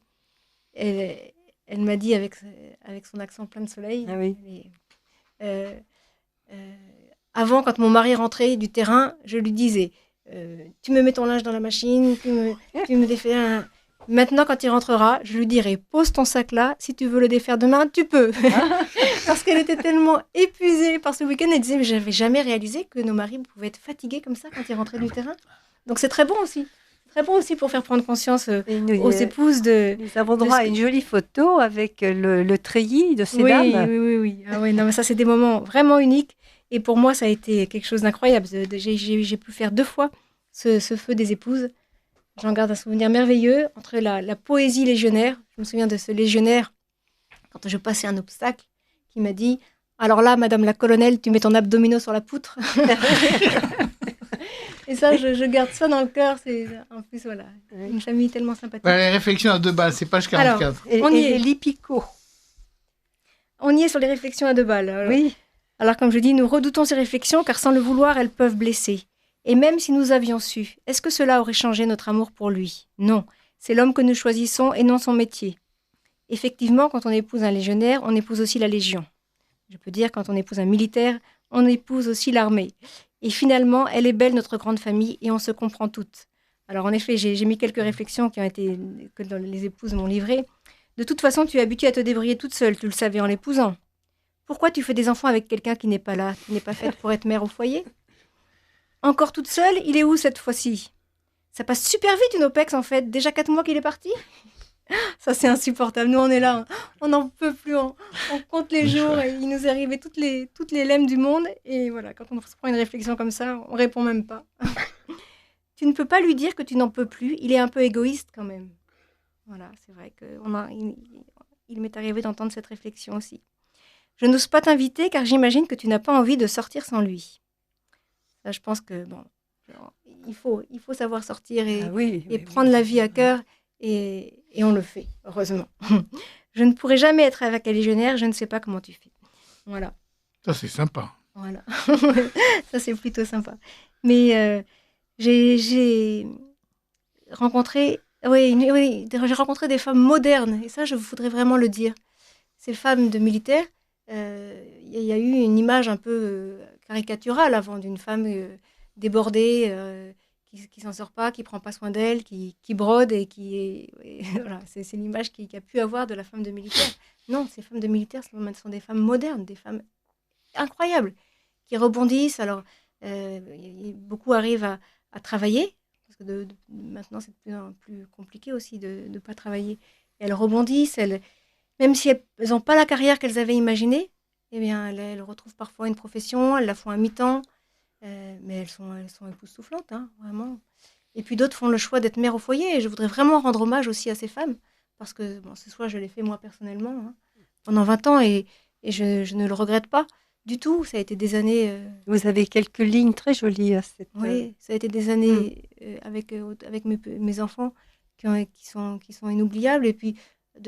Elle m'a dit avec son accent plein de soleil. Ah oui. Avant, quand mon mari rentrait du terrain, je lui disais tu me mets ton linge dans la machine, tu me défais un... Maintenant, quand il rentrera, je lui dirai pose ton sac là, si tu veux le défaire demain, tu peux. Parce qu'elle était tellement épuisée par ce week-end, elle disait mais j'avais jamais réalisé que nos maris pouvaient être fatigués comme ça quand ils rentraient du terrain. Donc c'est très bon aussi. Très bon aussi pour faire prendre conscience aux épouses de... Nous avons droit à une jolie photo avec le treillis de ces dames. Oui. Ah ouais, non, mais ça, c'est des moments vraiment uniques. Et pour moi, ça a été quelque chose d'incroyable. J'ai pu faire 2 fois ce feu des épouses. J'en garde un souvenir merveilleux entre la poésie légionnaire. Je me souviens de ce légionnaire, quand je passais un obstacle, qui m'a dit « Alors là, madame la colonelle, tu mets ton abdominaux sur la poutre ». Et ça, je garde ça dans le cœur. C'est en plus, voilà, une famille tellement sympathique. Voilà, les réflexions à 2 balles, c'est page 44. Alors, on y est. L'Hippico. On y est sur les réflexions à 2 balles. Alors, oui. Alors, comme je dis, nous redoutons ces réflexions car sans le vouloir, elles peuvent blesser. Et même si nous avions su, est-ce que cela aurait changé notre amour pour lui? Non. C'est l'homme que nous choisissons et non son métier. Effectivement, quand on épouse un légionnaire, on épouse aussi la Légion. Je peux dire, quand on épouse un militaire, on épouse aussi l'armée. Et finalement, elle est belle, notre grande famille, et on se comprend toutes. Alors en effet, j'ai mis quelques réflexions que les épouses m'ont livrées. De toute façon, tu es habituée à te débrouiller toute seule, tu le savais en l'épousant. Pourquoi tu fais des enfants avec quelqu'un qui n'est pas là, qui n'est pas faite pour être mère au foyer? Encore toute seule, il est où cette fois-ci? Ça passe super vite une OPEX en fait, déjà 4 mois qu'il est parti. Ça c'est insupportable, nous on est là, on n'en peut plus, on compte les jours et il nous est arrivé toutes les lemmes du monde et voilà, quand on se prend une réflexion comme ça, on répond même pas. Tu ne peux pas lui dire que tu n'en peux plus, il est un peu égoïste quand même. Voilà, c'est vrai qu'il m'est arrivé d'entendre cette réflexion aussi. Je n'ose pas t'inviter car j'imagine que tu n'as pas envie de sortir sans lui. Ça, je pense que bon, il faut savoir sortir et prendre la vie à cœur. Et on le fait, heureusement. Je ne pourrai jamais être avec un légionnaire, je ne sais pas comment tu fais. Voilà. Ça, c'est sympa. Voilà. Ça, c'est plutôt sympa. Mais j'ai rencontré des femmes modernes, et ça, je voudrais vraiment le dire. Ces femmes de militaires, il y a eu une image un peu caricaturale avant d'une femme débordée, qui s'en sort pas, qui prend pas soin d'elle, qui brode et voilà, c'est l'image qu'il a pu avoir de la femme de militaire. Non, ces femmes de militaires sont des femmes modernes, des femmes incroyables, qui rebondissent. Alors, beaucoup arrivent à travailler, parce que maintenant c'est de plus en plus compliqué aussi de ne pas travailler. Et elles rebondissent, même si elles n'ont pas la carrière qu'elles avaient imaginée, eh bien, elles retrouvent parfois une profession, elles la font à mi-temps. Mais elles sont époustouflantes, hein, vraiment. Et puis d'autres font le choix d'être mère au foyer. Et je voudrais vraiment rendre hommage aussi à ces femmes. Parce que ce choix, je l'ai fait moi personnellement, hein, pendant 20 ans. Et je ne le regrette pas du tout. Ça a été des années... Vous avez quelques lignes très jolies à cette... Oui, ça a été des années avec mes enfants qui sont inoubliables. Et puis,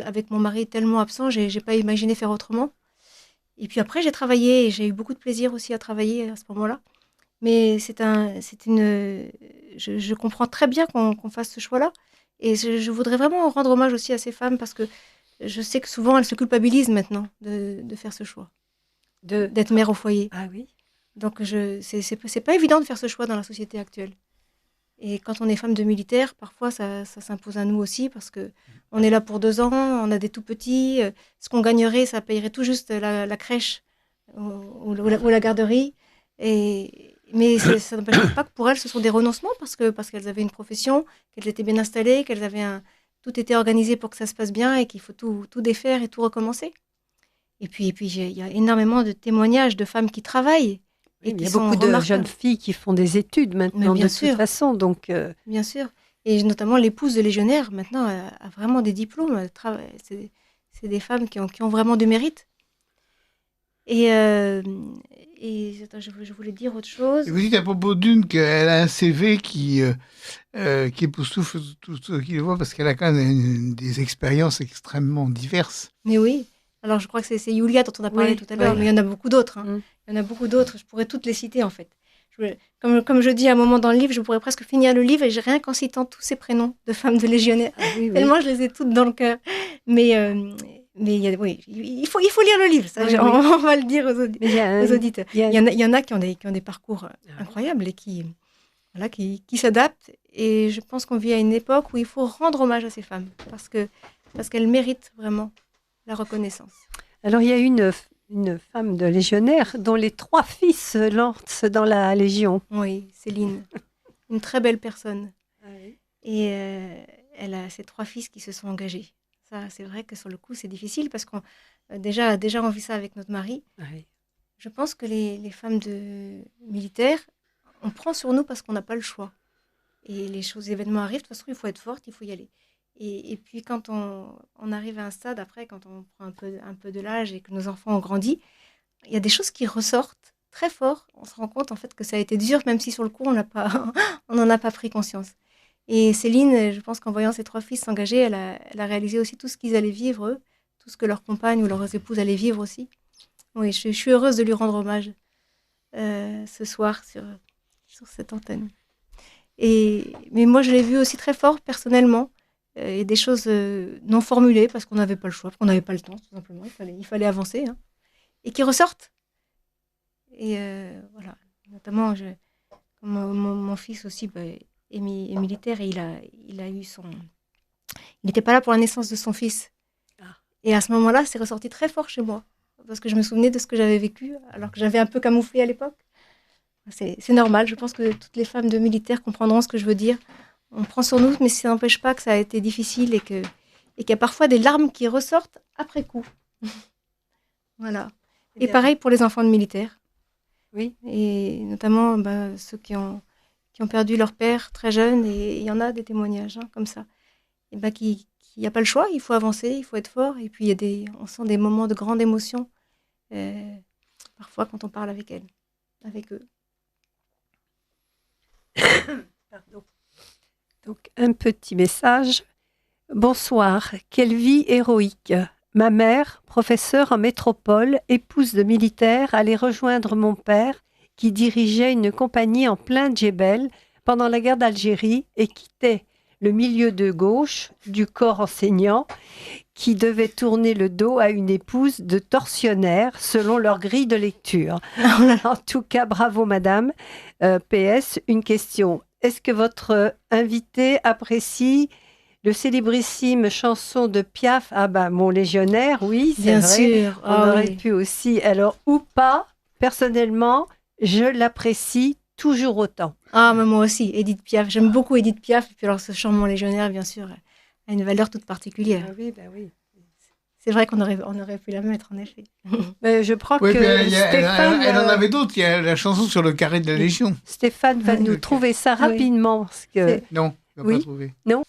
avec mon mari tellement absent, je n'ai pas imaginé faire autrement. Et puis après, j'ai travaillé et j'ai eu beaucoup de plaisir aussi à travailler à ce moment-là. Mais je comprends très bien qu'on fasse ce choix-là. Et je voudrais vraiment rendre hommage aussi à ces femmes parce que je sais que souvent, elles se culpabilisent maintenant de faire ce choix, d'être mère au foyer. Ah oui. Donc, c'est pas évident de faire ce choix dans la société actuelle. Et quand on est femme de militaire, parfois, ça s'impose à nous aussi parce qu'on est là pour 2 ans, on a des tout-petits. Ce qu'on gagnerait, ça payerait tout juste la crèche ou la garderie. Mais ça n'empêche pas que pour elles, ce sont des renoncements parce qu'elles avaient une profession, qu'elles étaient bien installées, tout était organisé pour que ça se passe bien et qu'il faut tout défaire et tout recommencer. Et puis il y a énormément de témoignages de femmes qui travaillent. Et il y a beaucoup de jeunes filles qui font des études maintenant, de toute façon. Donc, Bien sûr. Et notamment l'épouse de légionnaire, maintenant, a vraiment des diplômes. C'est des femmes qui ont vraiment du mérite. Et attends, je voulais dire autre chose. Et vous dites à propos d'une qu'elle a un CV qui époustoufle tout ce qui le voit parce qu'elle a quand même des expériences extrêmement diverses. Mais oui. Alors, je crois que c'est Yulia dont on a parlé tout à l'heure, mais il y en a beaucoup d'autres. Il y en a beaucoup d'autres. Je pourrais toutes les citer, en fait. Comme je dis à un moment dans le livre, je pourrais presque finir le livre et rien qu'en citant tous ces prénoms de femmes de légionnaires. Tellement je les ai toutes dans le cœur. Mais il faut lire le livre. Ça, on va le dire aux auditeurs. Il y en a qui ont des parcours incroyables et qui s'adaptent. Et je pense qu'on vit à une époque où il faut rendre hommage à ces femmes parce qu'elles méritent vraiment la reconnaissance. Alors, il y a une femme de légionnaire dont les 3 fils se lancent dans la Légion. Oui, Céline. Une très belle personne. Ah oui. Et elle a ses 3 fils qui se sont engagés. Ça, c'est vrai que sur le coup, c'est difficile parce qu'on déjà on vit ça avec notre mari. Ah oui. Je pense que les femmes militaires, on prend sur nous parce qu'on n'a pas le choix. Et les événements arrivent, de toute façon, il faut être forte, il faut y aller. Et puis quand on arrive à un stade, après, quand on prend un peu de l'âge et que nos enfants ont grandi, il y a des choses qui ressortent très fort. On se rend compte en fait que ça a été dur, même si sur le coup, on n'en a pas pris conscience. Et Céline, je pense qu'en voyant ses 3 fils s'engager, elle a réalisé aussi tout ce qu'ils allaient vivre, eux, tout ce que leurs compagnes ou leurs épouses allaient vivre aussi. Oui, je suis heureuse de lui rendre hommage ce soir sur cette antenne. Mais moi, je l'ai vu aussi très fort personnellement. Et des choses non formulées parce qu'on n'avait pas le choix, parce qu'on n'avait pas le temps, tout simplement. Il fallait avancer. Et qui ressortent. Et voilà. Notamment, mon fils aussi est militaire et il a eu son... Il n'était pas là pour la naissance de son fils. Ah. Et à ce moment-là, c'est ressorti très fort chez moi. Parce que je me souvenais de ce que j'avais vécu, alors que j'avais un peu camouflé à l'époque. C'est normal. Je pense que toutes les femmes de militaires comprendront ce que je veux dire. On prend sur nous, mais ça n'empêche pas que ça a été difficile et qu'il y a parfois des larmes qui ressortent après coup. Voilà. Et pareil pour les enfants de militaires. Oui. Et notamment ceux qui ont perdu leur père très jeune. Et il y en a des témoignages comme ça. Et qu'il n'y a pas le choix, il faut avancer, il faut être fort. Et puis on sent des moments de grande émotion, parfois quand on parle avec eux. Pardon. Donc, un petit message. Bonsoir, quelle vie héroïque. Ma mère, professeure en métropole, épouse de militaire, allait rejoindre mon père qui dirigeait une compagnie en plein Djebel pendant la guerre d'Algérie et quittait le milieu de gauche du corps enseignant qui devait tourner le dos à une épouse de tortionnaire selon leur grille de lecture. En tout cas, bravo madame. PS, une question. Est-ce que votre invité apprécie le célébrissime chanson de Piaf? Ah mon légionnaire, oui, c'est bien vrai. Sûr. On aurait pu aussi. Alors, ou pas, personnellement, je l'apprécie toujours autant. Ah, mais moi aussi, Édith Piaf. J'aime beaucoup Édith Piaf. Et puis alors, ce chant Mon légionnaire, bien sûr, a une valeur toute particulière. Ah oui, oui. C'est vrai qu'on aurait pu la mettre, en effet. Mais je crois oui, que Stéphane... Elle en avait d'autres. Il y a la chanson sur le carré de la Légion. Stéphane va nous trouver ça rapidement. Parce que... Non, il ne va pas trouver. Non.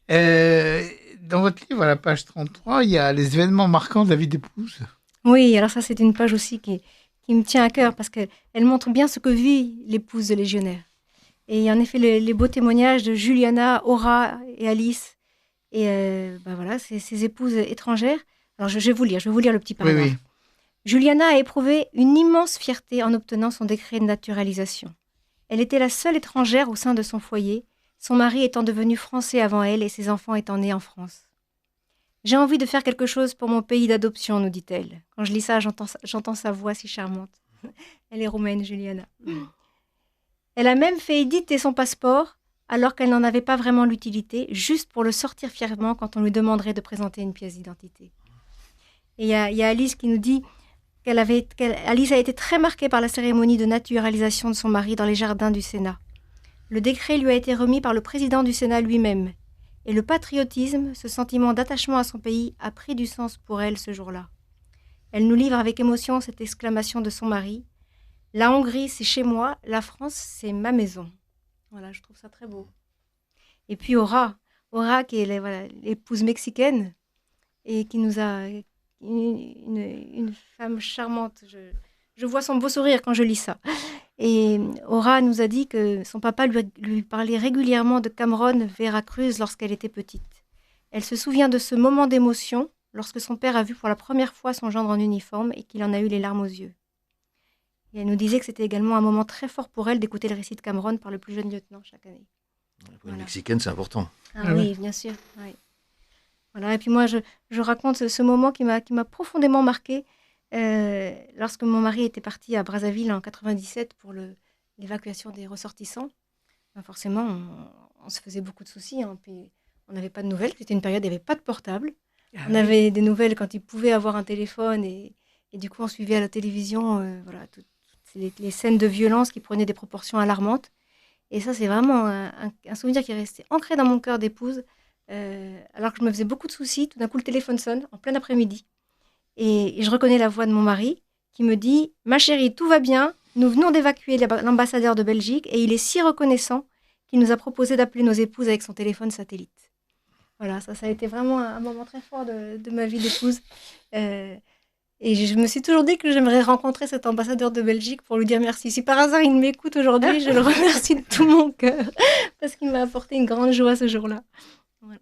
Dans votre livre, à la page 33, il y a les événements marquants de la vie d'épouse. Oui, alors ça, c'est une page aussi qui me tient à cœur parce qu'elle montre bien ce que vit l'épouse de légionnaire. Et il y a en effet les beaux témoignages de Juliana, Aura et Alice. Et voilà, ces épouses étrangères. Alors, je vais vous lire le petit paragraphe. Juliana a éprouvé une immense fierté en obtenant son décret de naturalisation. Elle était la seule étrangère au sein de son foyer, son mari étant devenu français avant elle et ses enfants étant nés en France. « J'ai envie de faire quelque chose pour mon pays d'adoption, nous dit-elle. Quand je lis ça, j'entends sa voix si charmante. Elle est roumaine, Juliana. Elle a même fait éditer son passeport alors qu'elle n'en avait pas vraiment l'utilité, juste pour le sortir fièrement quand on lui demanderait de présenter une pièce d'identité. Et il y a Alice qui nous dit qu'Alice a été très marquée par la cérémonie de naturalisation de son mari dans les jardins du Sénat. Le décret lui a été remis par le président du Sénat lui-même. Et le patriotisme, ce sentiment d'attachement à son pays, a pris du sens pour elle ce jour-là. Elle nous livre avec émotion cette exclamation de son mari. « La Hongrie, c'est chez moi, la France, c'est ma maison. » Voilà, je trouve ça très beau. Et puis Aura qui est l'épouse mexicaine et qui nous a une femme charmante. Je vois son beau sourire quand je lis ça. Et Aura nous a dit que son papa lui parlait régulièrement de Cameron Veracruz lorsqu'elle était petite. Elle se souvient de ce moment d'émotion lorsque son père a vu pour la première fois son gendre en uniforme et qu'il en a eu les larmes aux yeux. Et elle nous disait que c'était également un moment très fort pour elle d'écouter le récit de Cameron par le plus jeune lieutenant chaque année. Pour une Mexicaine, c'est important. Ah oui, bien sûr. Oui. Voilà. Et puis moi, je raconte ce moment qui m'a profondément marquée lorsque mon mari était parti à Brazzaville en 97 pour l'évacuation des ressortissants. Ben forcément, on se faisait beaucoup de soucis. Hein, puis on n'avait pas de nouvelles. C'était une période où il n'y avait pas de portable. On avait des nouvelles quand il pouvait avoir un téléphone. Et du coup, on suivait à la télévision toutes les scènes de violence qui prenaient des proportions alarmantes. Et ça, c'est vraiment un souvenir qui est resté ancré dans mon cœur d'épouse. Alors que je me faisais beaucoup de soucis, tout d'un coup, le téléphone sonne en plein après-midi. Et je reconnais la voix de mon mari qui me dit « Ma chérie, tout va bien. Nous venons d'évacuer l'ambassadeur de Belgique et il est si reconnaissant qu'il nous a proposé d'appeler nos épouses avec son téléphone satellite. » Voilà, ça a été vraiment un moment très fort de ma vie d'épouse. Et je me suis toujours dit que j'aimerais rencontrer cet ambassadeur de Belgique pour lui dire merci. Si par hasard il m'écoute aujourd'hui, je le remercie de tout mon cœur parce qu'il m'a apporté une grande joie ce jour-là. Voilà.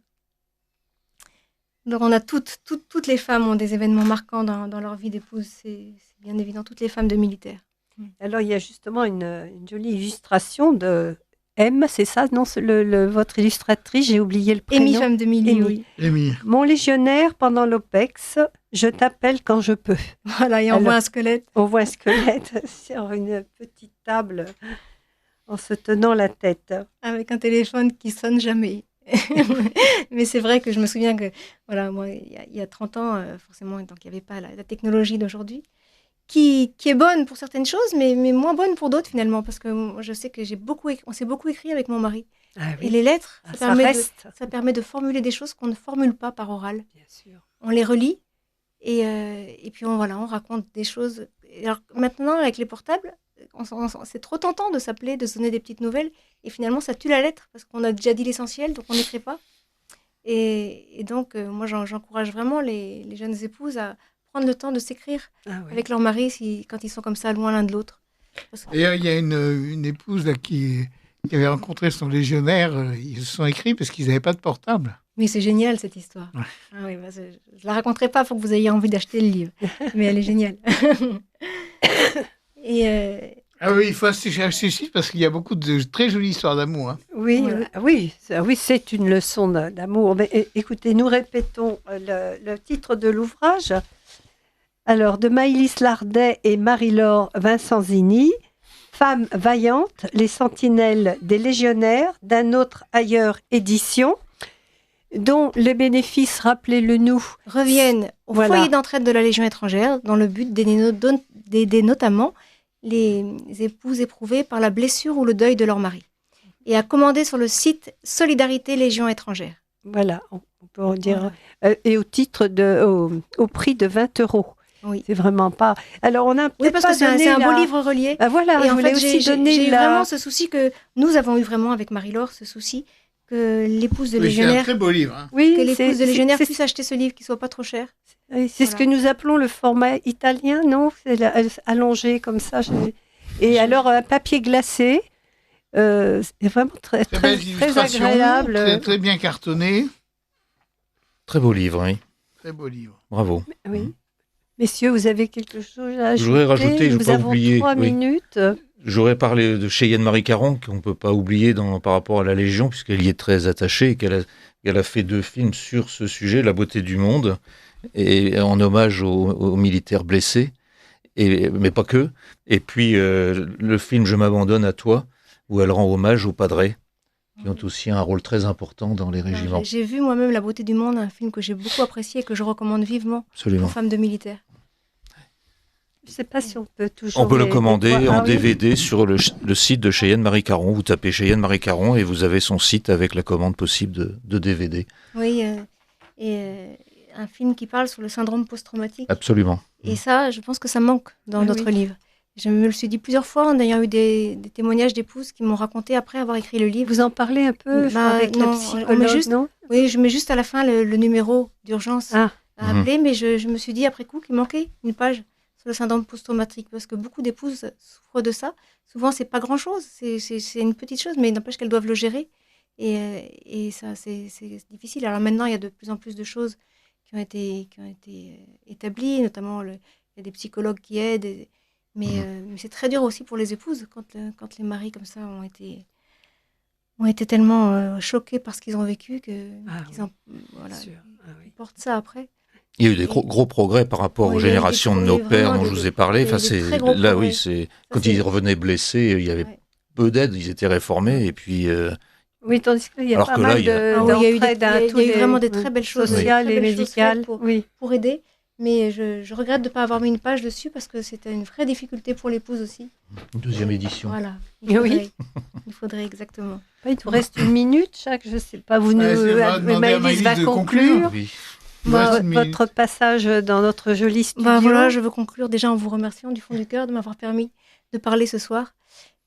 Donc on a toutes les femmes ont des événements marquants dans leur vie d'épouse. C'est bien évident, toutes les femmes de militaires. Alors il y a justement une jolie illustration de M, c'est ça, non, votre illustratrice, j'ai oublié le prénom. Émy, femme de Milly, oui. Émy. Mon légionnaire pendant l'OPEX, je t'appelle quand je peux. Voilà, et on voit un squelette. On voit un squelette sur une petite table en se tenant la tête. Avec un téléphone qui sonne jamais. Mais c'est vrai que je me souviens que, voilà, moi, il y a 30 ans, forcément, donc il n'y avait pas la technologie d'aujourd'hui. Qui est bonne pour certaines choses, mais moins bonne pour d'autres finalement, parce que moi, je sais que on s'est beaucoup écrit avec mon mari. Ah oui. Et les lettres, ça permet de formuler des choses qu'on ne formule pas par oral. Bien sûr. On les relit et puis on raconte des choses. Alors maintenant, avec les portables, c'est trop tentant de s'appeler, de se donner des petites nouvelles, et finalement ça tue la lettre, parce qu'on a déjà dit l'essentiel, donc on n'écrit pas. Et donc, moi j'encourage vraiment les jeunes épouses à prendre le temps de s'écrire avec leur mari quand ils sont comme ça, loin l'un de l'autre. D'ailleurs, il y a une épouse là, qui avait rencontré son légionnaire, ils se sont écrits parce qu'ils n'avaient pas de portable. Mais c'est génial cette histoire. Ouais. Ah oui, je ne la raconterai pas pour que vous ayez envie d'acheter le livre, mais elle est géniale. Ah oui, il faut acheter ce site parce qu'il y a beaucoup de très jolies histoires d'amour. Hein. Oui, oui, c'est une leçon d'amour. Mais écoutez, nous répétons le titre de l'ouvrage. Alors, de Maëlys Lardet et Marie-Laure Vincenzini, Femmes vaillantes, les sentinelles des légionnaires, d'un autre ailleurs édition, dont les bénéfices, rappelez-le nous, reviennent au foyer d'entraide de la Légion étrangère, dans le but d'aider notamment les épouses éprouvées par la blessure ou le deuil de leur mari, et à commander sur le site Solidarité Légion étrangère. Voilà, on peut dire, et au prix de 20 €. Oui. C'est vraiment pas. Alors, on a peut-être parce que c'est un beau livre relié. Voilà, et en fait, j'ai vraiment ce souci que nous avons eu vraiment avec Marie-Laure, ce souci que l'épouse de légionnaire. C'est un très beau livre. Hein. Oui, que l'épouse de légionnaire puisse acheter ce livre, qu'il soit pas trop cher. C'est ce que nous appelons le format italien, non? C'est allongé comme ça. Et alors, un papier glacé, c'est vraiment très agréable. Très, très bien cartonné. Très beau livre, oui. Très beau livre. Bravo. Oui. Messieurs, vous avez quelque chose à ajouter? Je voudrais rajouter, je ne Nous veux pas avons oublier. 3 oui. minutes. J'aurais parlé de Cheyenne Marie Caron, qu'on ne peut pas oublier par rapport à la Légion, puisqu'elle y est très attachée et qu'elle a fait 2 films sur ce sujet, La beauté du monde, et en hommage aux militaires blessés, mais pas que. Et puis le film Je m'abandonne à toi, où elle rend hommage aux padres, qui ont aussi un rôle très important dans les régiments. J'ai vu moi-même La beauté du monde, un film que j'ai beaucoup apprécié et que je recommande vivement Absolument. aux femmes de militaires. Je ne sais pas si on peut toujours... On peut le commander en oui. DVD sur le site de Cheyenne Marie Caron. Vous tapez Cheyenne Marie Caron et vous avez son site avec la commande possible de DVD. Oui, un film qui parle sur le syndrome post-traumatique. Absolument. Et ça, je pense que ça manque dans notre oui. livre. Je me le suis dit plusieurs fois en ayant eu des témoignages d'épouses qui m'ont raconté après avoir écrit le livre. Vous en parlez un peu avec non, la psychologue, non? Oui, je mets juste à la fin le numéro d'urgence à Mhm. appeler, mais je me suis dit après coup qu'il manquait une page sur le syndrome post-traumatique parce que beaucoup d'épouses souffrent de ça. Souvent, c'est pas grand-chose, c'est une petite chose, mais il n'empêche qu'elles doivent le gérer. Et ça, c'est difficile. Alors maintenant, il y a de plus en plus de choses qui ont été établies, notamment il y a des psychologues qui aident. Mais c'est très dur aussi pour les épouses quand les maris comme ça ont été tellement choqués par ce qu'ils ont vécu qu'ils portent ça après. Il y a eu des gros progrès par rapport aux générations de nos pères dont je vous ai parlé. Enfin, quand ils revenaient blessés, il y avait peu d'aide, ils étaient réformés et puis. Oui, tandis qu'il y a Alors pas que là, mal il y a- d'entraide, il y a eu vraiment des très belles choses sociales et très belles choses médicales. faites pour aider. Mais je regrette de ne pas avoir mis une page dessus parce que c'était une vraie difficulté pour l'épouse aussi. Une 2e édition. Voilà. Oui. Il faudrait exactement. Il nous reste 1 minute chaque, je ne sais pas. Vous Ouais, c'est pas demander à Maëlys Maëlys va de conclure. Oui. Votre passage dans notre joli studio. Voilà, je veux conclure déjà en vous remerciant du fond du cœur de m'avoir permis de parler ce soir.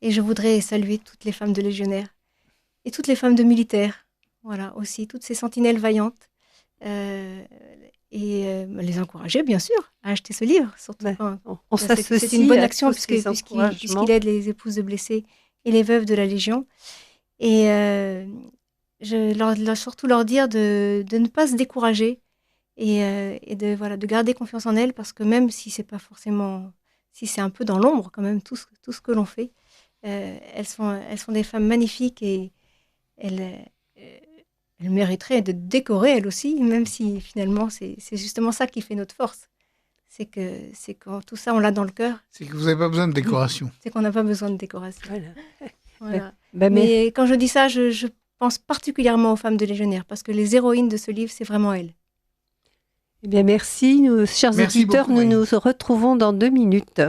Et je voudrais saluer toutes les femmes de légionnaires et toutes les femmes de militaires. Voilà, aussi, toutes ces sentinelles vaillantes. Les encourager, bien sûr, à acheter ce livre. Surtout on s'associe. C'est une bonne action tous ces encouragements. puisqu'il aide les épouses de blessés et les veuves de la Légion. Et surtout leur dire de ne pas se décourager et de garder confiance en elles, parce que même si c'est pas forcément, si c'est un peu dans l'ombre quand même, tout ce que l'on fait, elles sont des femmes magnifiques et elles mériteraient d'être décorées elles aussi, même si finalement c'est justement ça qui fait notre force. C'est que tout ça on l'a dans le cœur. C'est que vous n'avez pas besoin de décoration. C'est qu'on n'a pas besoin de décoration. Voilà. Mais Mais quand je dis ça, je pense particulièrement aux femmes de légionnaires, parce que les héroïnes de ce livre, c'est vraiment elles. Eh bien, merci, chers Merci auditeurs. beaucoup, nous nous retrouvons dans 2 minutes.